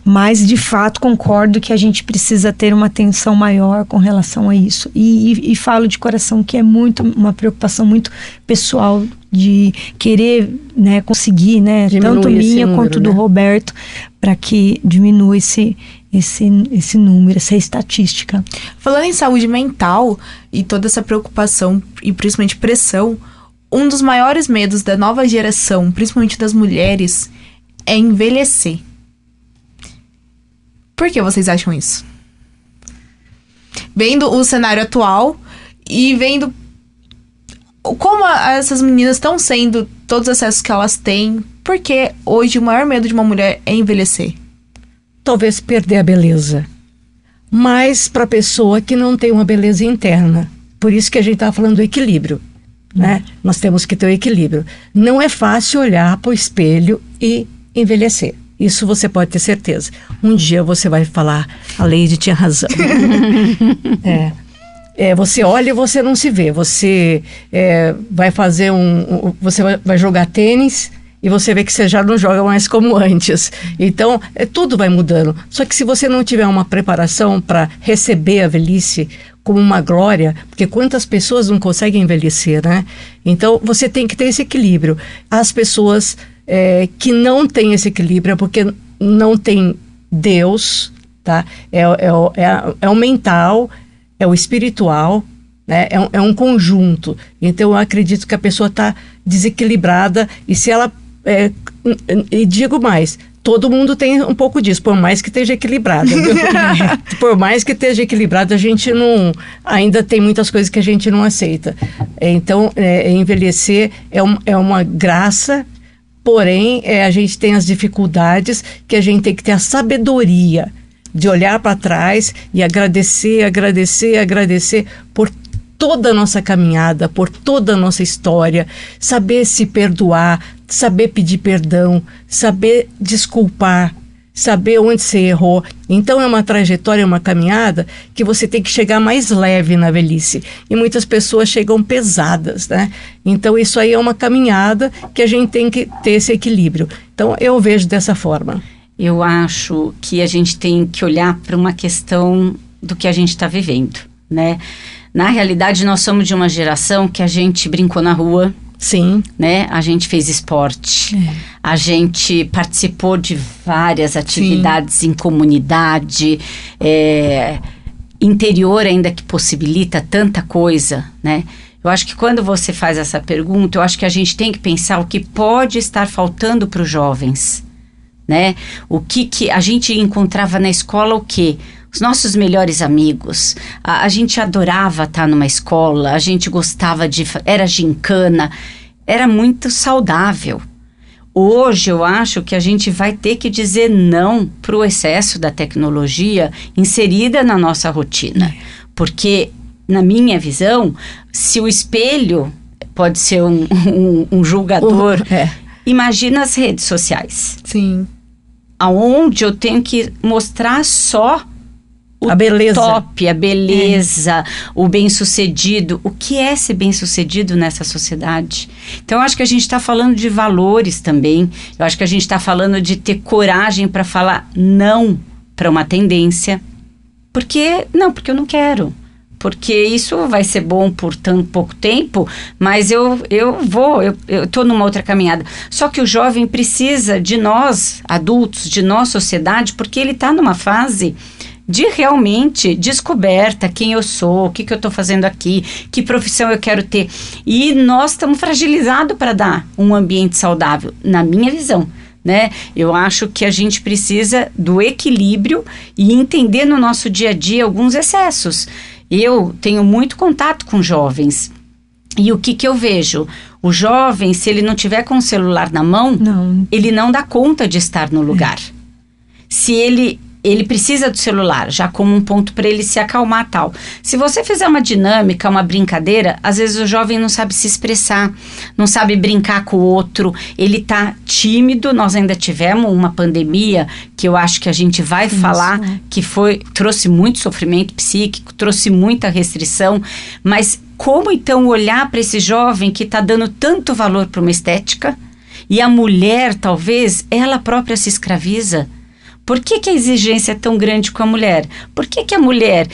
Mas, de fato, concordo que a gente precisa ter uma atenção maior com relação a isso. E falo de coração que é uma preocupação muito pessoal de querer, né, conseguir, né, tanto minha número, quanto do Roberto, para que diminua esse número, essa estatística. Falando em saúde mental e toda essa preocupação e principalmente pressão, um dos maiores medos da nova geração, principalmente das mulheres, é envelhecer. Por que vocês acham isso? Vendo o cenário atual e vendo como essas meninas estão sendo, todos os acessos que elas têm, porque hoje o maior medo de uma mulher é envelhecer. Talvez perder a beleza, mas para a pessoa que não tem uma beleza interna. Por isso que a gente estava falando do equilíbrio, né? Nós temos que ter o equilíbrio. Não é fácil olhar para o espelho e envelhecer. Isso você pode ter certeza. Um dia você vai falar, a Leide tinha razão. Você olha e você não se vê. Você vai fazer você vai jogar tênis e você vê que você já não joga mais como antes. Então, tudo vai mudando. Só que se você não tiver uma preparação para receber a velhice como uma glória, porque quantas pessoas não conseguem envelhecer, né? Então, você tem que ter esse equilíbrio. As pessoas que não têm esse equilíbrio é porque não tem Deus, tá? É o mental, é o espiritual, né? É um conjunto. Então, eu acredito que a pessoa está desequilibrada e se ela... e digo mais, todo mundo tem um pouco disso, por mais que esteja equilibrada. Por mais que esteja equilibrada, a gente não... Ainda tem muitas coisas que a gente não aceita. Então, envelhecer é uma graça, porém, a gente tem as dificuldades que a gente tem que ter a sabedoria de olhar para trás e agradecer por toda a nossa caminhada, por toda a nossa história, saber se perdoar, saber pedir perdão, saber desculpar, saber onde você errou. Então é uma trajetória, uma caminhada que você tem que chegar mais leve na velhice. E muitas pessoas chegam pesadas, né? Então isso aí é uma caminhada que a gente tem que ter esse equilíbrio. Então eu vejo dessa forma. Eu acho que a gente tem que olhar para uma questão do que a gente está vivendo, né? Na realidade, nós somos de uma geração que a gente brincou na rua. Sim. Né? A gente fez esporte. A gente participou de várias atividades em comunidade. interior ainda que possibilita tanta coisa, né? Eu acho que quando você faz essa pergunta, eu acho que a gente tem que pensar o que pode estar faltando para os jovens, né? O que a gente encontrava na escola, o quê? Os nossos melhores amigos. A gente adorava estar numa escola, a gente gostava era gincana, era muito saudável. Hoje eu acho que a gente vai ter que dizer não para o excesso da tecnologia inserida na nossa rotina. Porque, na minha visão, se o espelho pode ser um julgador, imagina as redes sociais. Sim. Aonde eu tenho que mostrar só o a beleza. top, a beleza, o bem-sucedido. O que é ser bem-sucedido nessa sociedade? Então, eu acho que a gente está falando de valores também. Eu acho que a gente está falando de ter coragem para falar não para uma tendência. Porque eu não quero. Porque isso vai ser bom por tão pouco tempo, mas eu estou numa outra caminhada. Só que o jovem precisa de nós, adultos, de nós, sociedade, porque ele está numa fase de realmente descoberta quem eu sou, o que eu estou fazendo aqui, que profissão eu quero ter. E nós estamos fragilizados para dar um ambiente saudável, na minha visão, né? Eu acho que a gente precisa do equilíbrio e entender no nosso dia a dia alguns excessos. Eu tenho muito contato com jovens. E o que eu vejo? O jovem, se ele não tiver com o celular na mão, ele não dá conta de estar no lugar. Se ele precisa do celular, já como um ponto para ele se acalmar tal. Se você fizer uma dinâmica, uma brincadeira, às vezes o jovem não sabe se expressar, não sabe brincar com o outro, ele tá tímido. Nós ainda tivemos uma pandemia, que eu acho que a gente vai falar, que trouxe muito sofrimento psíquico, trouxe muita restrição, mas como então olhar para esse jovem que está dando tanto valor para uma estética, e a mulher, talvez, ela própria se escraviza? Por que a exigência é tão grande com a mulher? Por que a mulher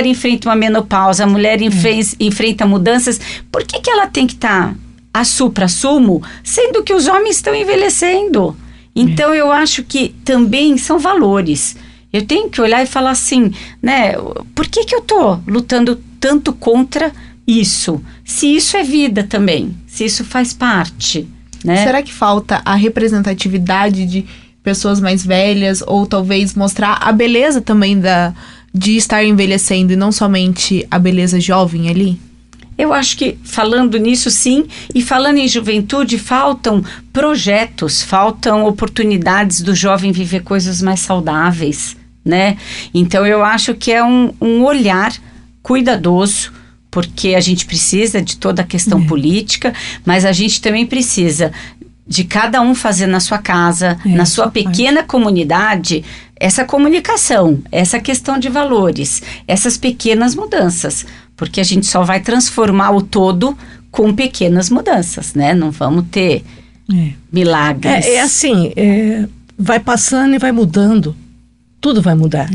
enfrenta uma menopausa, a mulher enfrenta mudanças? Por que ela tem que estar a supra-sumo, sendo que os homens estão envelhecendo? Então, eu acho que também são valores. Eu tenho que olhar e falar assim, né? Por que eu estou lutando tanto contra isso? Se isso é vida também, se isso faz parte, né? Será que falta a representatividade de pessoas mais velhas, ou talvez mostrar a beleza também de estar envelhecendo e não somente a beleza jovem ali? Eu acho que falando nisso, sim, e falando em juventude, faltam projetos, faltam oportunidades do jovem viver coisas mais saudáveis, né? Então eu acho que é um olhar cuidadoso, porque a gente precisa de toda a questão política, mas a gente também precisa de cada um fazer na sua casa, na sua pequena comunidade, essa comunicação, essa questão de valores, essas pequenas mudanças, porque a gente só vai transformar o todo com pequenas mudanças, né? Não vamos ter milagres. Assim, vai passando e vai mudando, tudo vai mudar,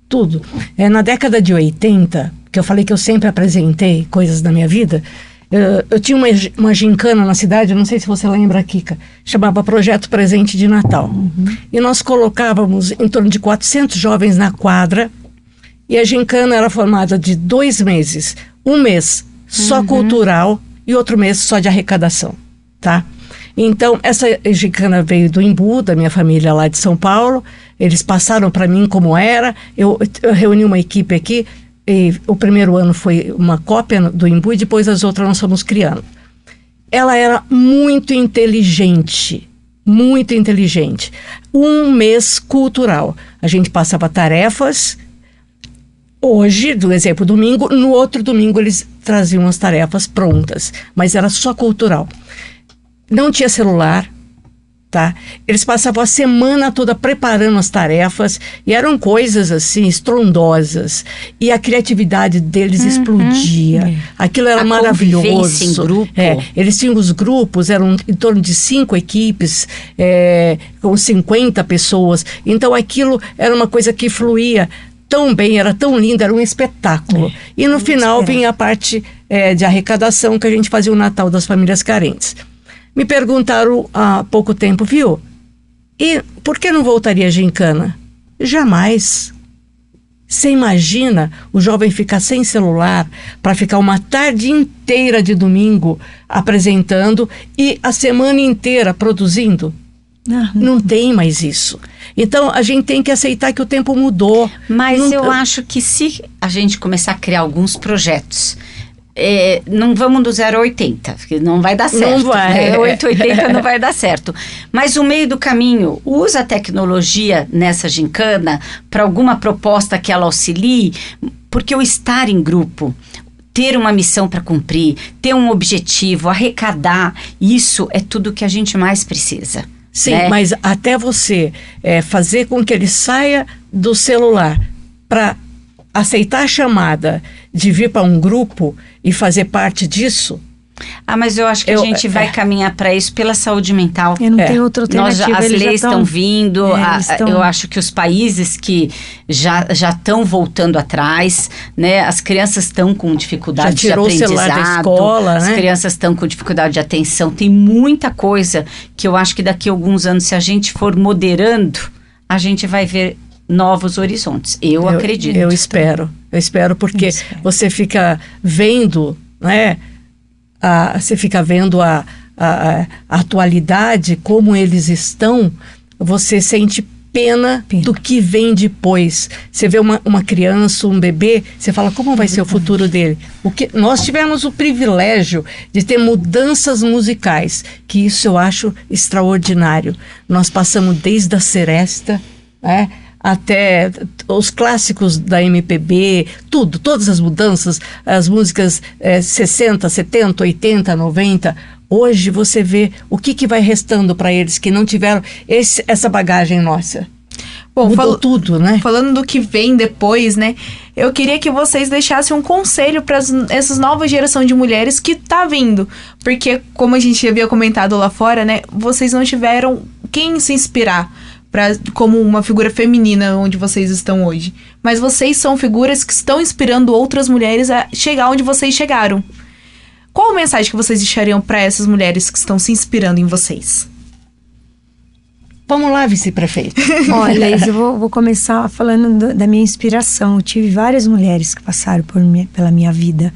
tudo. Na década de 80, que eu falei que eu sempre apresentei coisas da minha vida, eu tinha uma gincana na cidade, não sei se você lembra, Kika, chamava Projeto Presente de Natal. E nós colocávamos em torno de 400 jovens na quadra, e a gincana era formada de 2 meses. Um mês só cultural e outro mês só de arrecadação, tá? Então, essa gincana veio do Embu, da minha família lá de São Paulo. Eles passaram para mim como era. Eu reuni uma equipe aqui. E o primeiro ano foi uma cópia do Embu e depois as outras nós fomos criando. Ela era muito inteligente, muito inteligente. Um mês cultural. A gente passava tarefas. Hoje, do exemplo, domingo, no outro domingo eles traziam as tarefas prontas, mas era só cultural. Não tinha celular, tá? Eles passavam a semana toda preparando as tarefas e eram coisas assim estrondosas, e a criatividade deles explodia. Aquilo era maravilhoso. Em grupo. Eles tinham os grupos, eram em torno de 5 equipes, com 50 pessoas. Então aquilo era uma coisa que fluía tão bem, era tão lindo, era um espetáculo. E no final vinha a parte de arrecadação, que a gente fazia o Natal das Famílias Carentes. Me perguntaram há pouco tempo, viu? E por que não voltaria a gincana? Jamais. Você imagina o jovem ficar sem celular para ficar uma tarde inteira de domingo apresentando e a semana inteira produzindo? Não tem mais isso. Então, a gente tem que aceitar que o tempo mudou. Mas eu acho que se a gente começar a criar alguns projetos, não vamos do 0 a 80, porque não vai dar certo. Não vai. Né? 8 a 80 não vai dar certo. Mas o meio do caminho, usa a tecnologia nessa gincana para alguma proposta que ela auxilie, porque o estar em grupo, ter uma missão para cumprir, ter um objetivo, arrecadar, isso é tudo que a gente mais precisa. Sim, né? mas até você fazer com que ele saia do celular para aceitar a chamada de vir para um grupo e fazer parte disso. Mas eu acho que a gente vai caminhar para isso pela saúde mental. Eu não tenho outra alternativa. As leis estão vindo. Eu acho que os países que já estão voltando atrás, né? As crianças estão com dificuldade de aprendizado. O celular da escola, né? As crianças estão com dificuldade de atenção. Tem muita coisa que eu acho que daqui a alguns anos, se a gente for moderando, a gente vai ver novos horizontes. Eu acredito. Eu espero porque você fica vendo, né? Você fica vendo a atualidade, como eles estão, você sente pena do que vem depois. Você vê uma criança, um bebê, você fala, como vai ser o futuro dele? Nós tivemos o privilégio de ter mudanças musicais, que isso eu acho extraordinário. Nós passamos desde a seresta, né? Até os clássicos da MPB, todas as mudanças, as músicas 60, 70, 80, 90. Hoje você vê o que vai restando para eles que não tiveram essa bagagem nossa. Bom, mudou tudo, né? Falando do que vem depois, né? Eu queria que vocês deixassem um conselho para essa nova geração de mulheres que tá vindo. Porque, como a gente havia comentado lá fora, né? Vocês não tiveram quem se inspirar como uma figura feminina onde vocês estão hoje. Mas vocês são figuras que estão inspirando outras mulheres a chegar onde vocês chegaram. Qual a mensagem que vocês deixariam para essas mulheres que estão se inspirando em vocês? Vamos lá, vice-prefeita. Olha, eu vou começar falando da minha inspiração. Eu tive várias mulheres que passaram pela minha vida.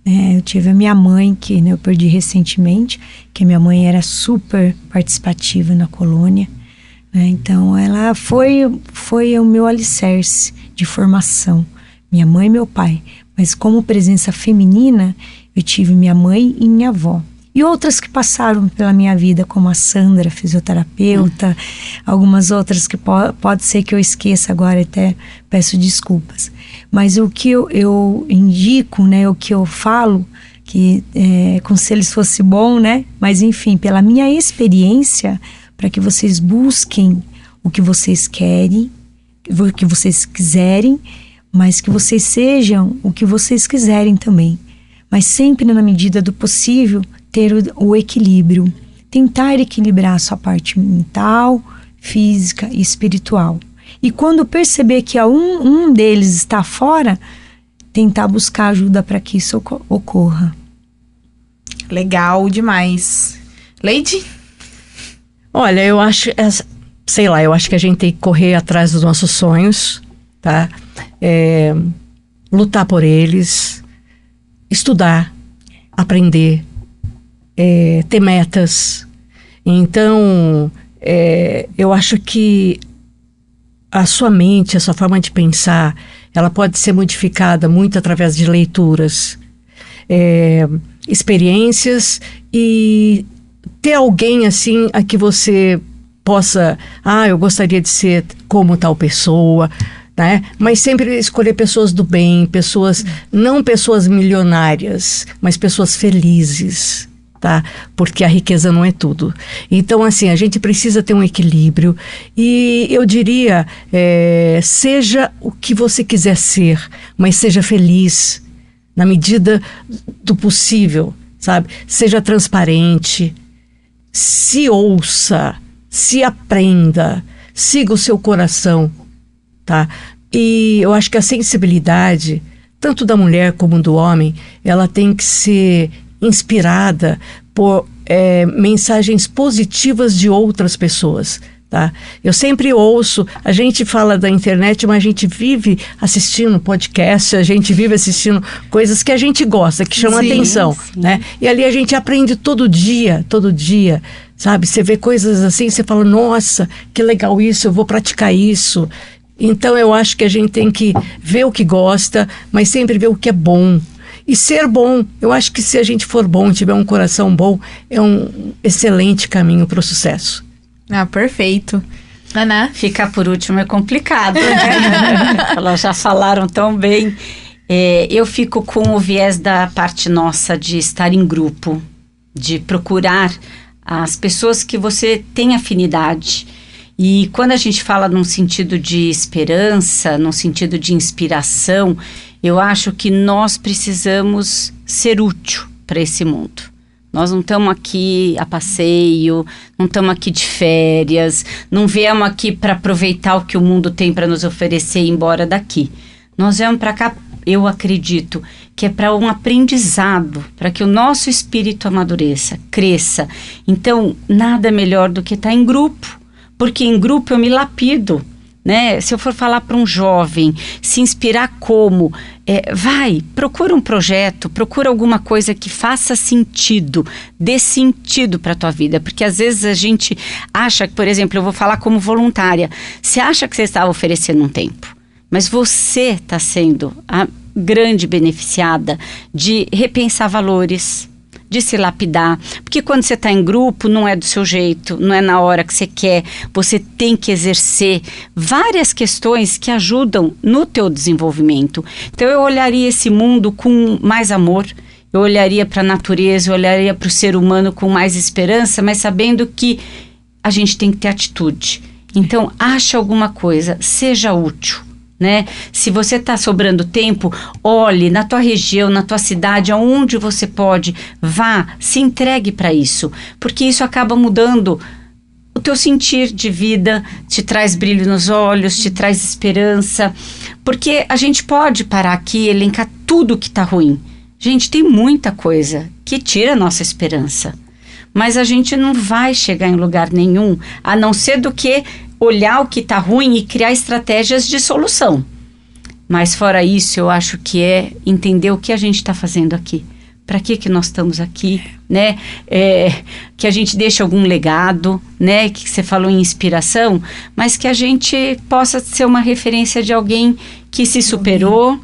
Eu tive a minha mãe, que eu perdi recentemente, que a minha mãe era super participativa na colônia. Então, ela foi o meu alicerce de formação, minha mãe e meu pai. Mas como presença feminina, eu tive minha mãe e minha avó. E outras que passaram pela minha vida, como a Sandra, fisioterapeuta, algumas outras que pode ser que eu esqueça agora, até peço desculpas. Mas o que eu indico, né, o que eu falo, que conselhos fosse bom, né? Mas enfim, pela minha experiência, para que vocês busquem o que vocês querem, o que vocês quiserem, mas que vocês sejam o que vocês quiserem também. Mas sempre na medida do possível, ter o equilíbrio. Tentar equilibrar a sua parte mental, física e espiritual. E quando perceber que um deles está fora, tentar buscar ajuda para que isso ocorra. Legal demais. Leide? Olha, eu acho, eu acho que a gente tem que correr atrás dos nossos sonhos, tá? Lutar por eles, estudar, aprender, ter metas. Então, eu acho que a sua mente, a sua forma de pensar, ela pode ser modificada muito através de leituras, experiências e ter alguém assim a que você possa, eu gostaria de ser como tal pessoa, né? Mas sempre escolher pessoas do bem, não pessoas milionárias, mas pessoas felizes, tá? Porque a riqueza não é tudo. Então, assim, a gente precisa ter um equilíbrio e eu diria, seja o que você quiser ser, mas seja feliz na medida do possível, sabe? Seja transparente, se ouça, se aprenda, siga o seu coração, tá? E eu acho que a sensibilidade, tanto da mulher como do homem, ela tem que ser inspirada por mensagens positivas de outras pessoas, Tá? Eu sempre ouço, a gente fala da internet, mas a gente vive assistindo podcast, a gente vive assistindo coisas que a gente gosta, que chamam atenção, né? E ali a gente aprende todo dia, sabe? Você vê coisas assim, você fala, nossa, que legal isso, eu vou praticar isso. Então eu acho que a gente tem que ver o que gosta, mas sempre ver o que é bom. E ser bom, eu acho que se a gente for bom, tiver um coração bom, é um excelente caminho para o sucesso. Ah, perfeito. Naná? Ficar por último é complicado, né? Elas já falaram tão bem. Eu fico com o viés da parte nossa de estar em grupo, de procurar as pessoas que você tem afinidade. E quando a gente fala num sentido de esperança, num sentido de inspiração, eu acho que nós precisamos ser útil para esse mundo. Nós não estamos aqui a passeio, não estamos aqui de férias, não viemos aqui para aproveitar o que o mundo tem para nos oferecer e ir embora daqui. Nós viemos para cá, eu acredito, que é para um aprendizado, para que o nosso espírito amadureça, cresça. Então, nada melhor do que estar em grupo, porque em grupo eu me lapido. Né? Se eu for falar para um jovem, se inspirar como, procura um projeto, procura alguma coisa que faça sentido, dê sentido para a tua vida, porque às vezes a gente acha que, por exemplo, eu vou falar como voluntária, você acha que você está oferecendo um tempo, mas você está sendo a grande beneficiada de repensar valores, de se lapidar, porque quando você está em grupo não é do seu jeito, não é na hora que você quer, você tem que exercer várias questões que ajudam no teu desenvolvimento. Então eu olharia esse mundo com mais amor, eu olharia para a natureza, eu olharia para o ser humano com mais esperança, mas sabendo que a gente tem que ter atitude. Então acha alguma coisa, seja útil. Né? Se você está sobrando tempo, olhe na tua região, na tua cidade, aonde você pode, vá, se entregue para isso, porque isso acaba mudando o teu sentir de vida, te traz brilho nos olhos, te traz esperança, porque a gente pode parar aqui e elencar tudo que está ruim. Gente, tem muita coisa que tira a nossa esperança, mas a gente não vai chegar em lugar nenhum, a não ser do que olhar o que está ruim e criar estratégias de solução. Mas fora isso, eu acho que é entender o que a gente está fazendo aqui. Para que nós estamos aqui, né? Que a gente deixe algum legado, né? Que você falou em inspiração, mas que a gente possa ser uma referência de alguém que se superou,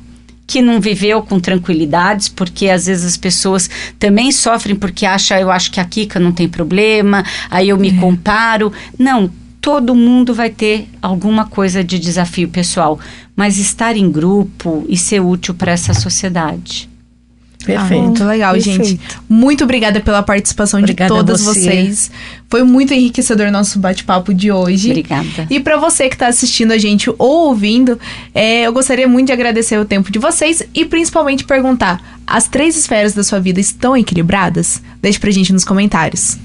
que não viveu com tranquilidades, porque às vezes as pessoas também sofrem porque eu acho que a Kika não tem problema, aí eu me comparo. Não, todo mundo vai ter alguma coisa de desafio pessoal, mas estar em grupo e ser útil para essa sociedade. Perfeito. Muito legal, Perfeito. gente. Muito obrigada pela participação de todas vocês. Foi muito enriquecedor nosso bate-papo de hoje. Obrigada. E para você que está assistindo a gente ou ouvindo, eu gostaria muito de agradecer o tempo de vocês e principalmente perguntar: as 3 esferas da sua vida estão equilibradas? Deixe pra gente nos comentários.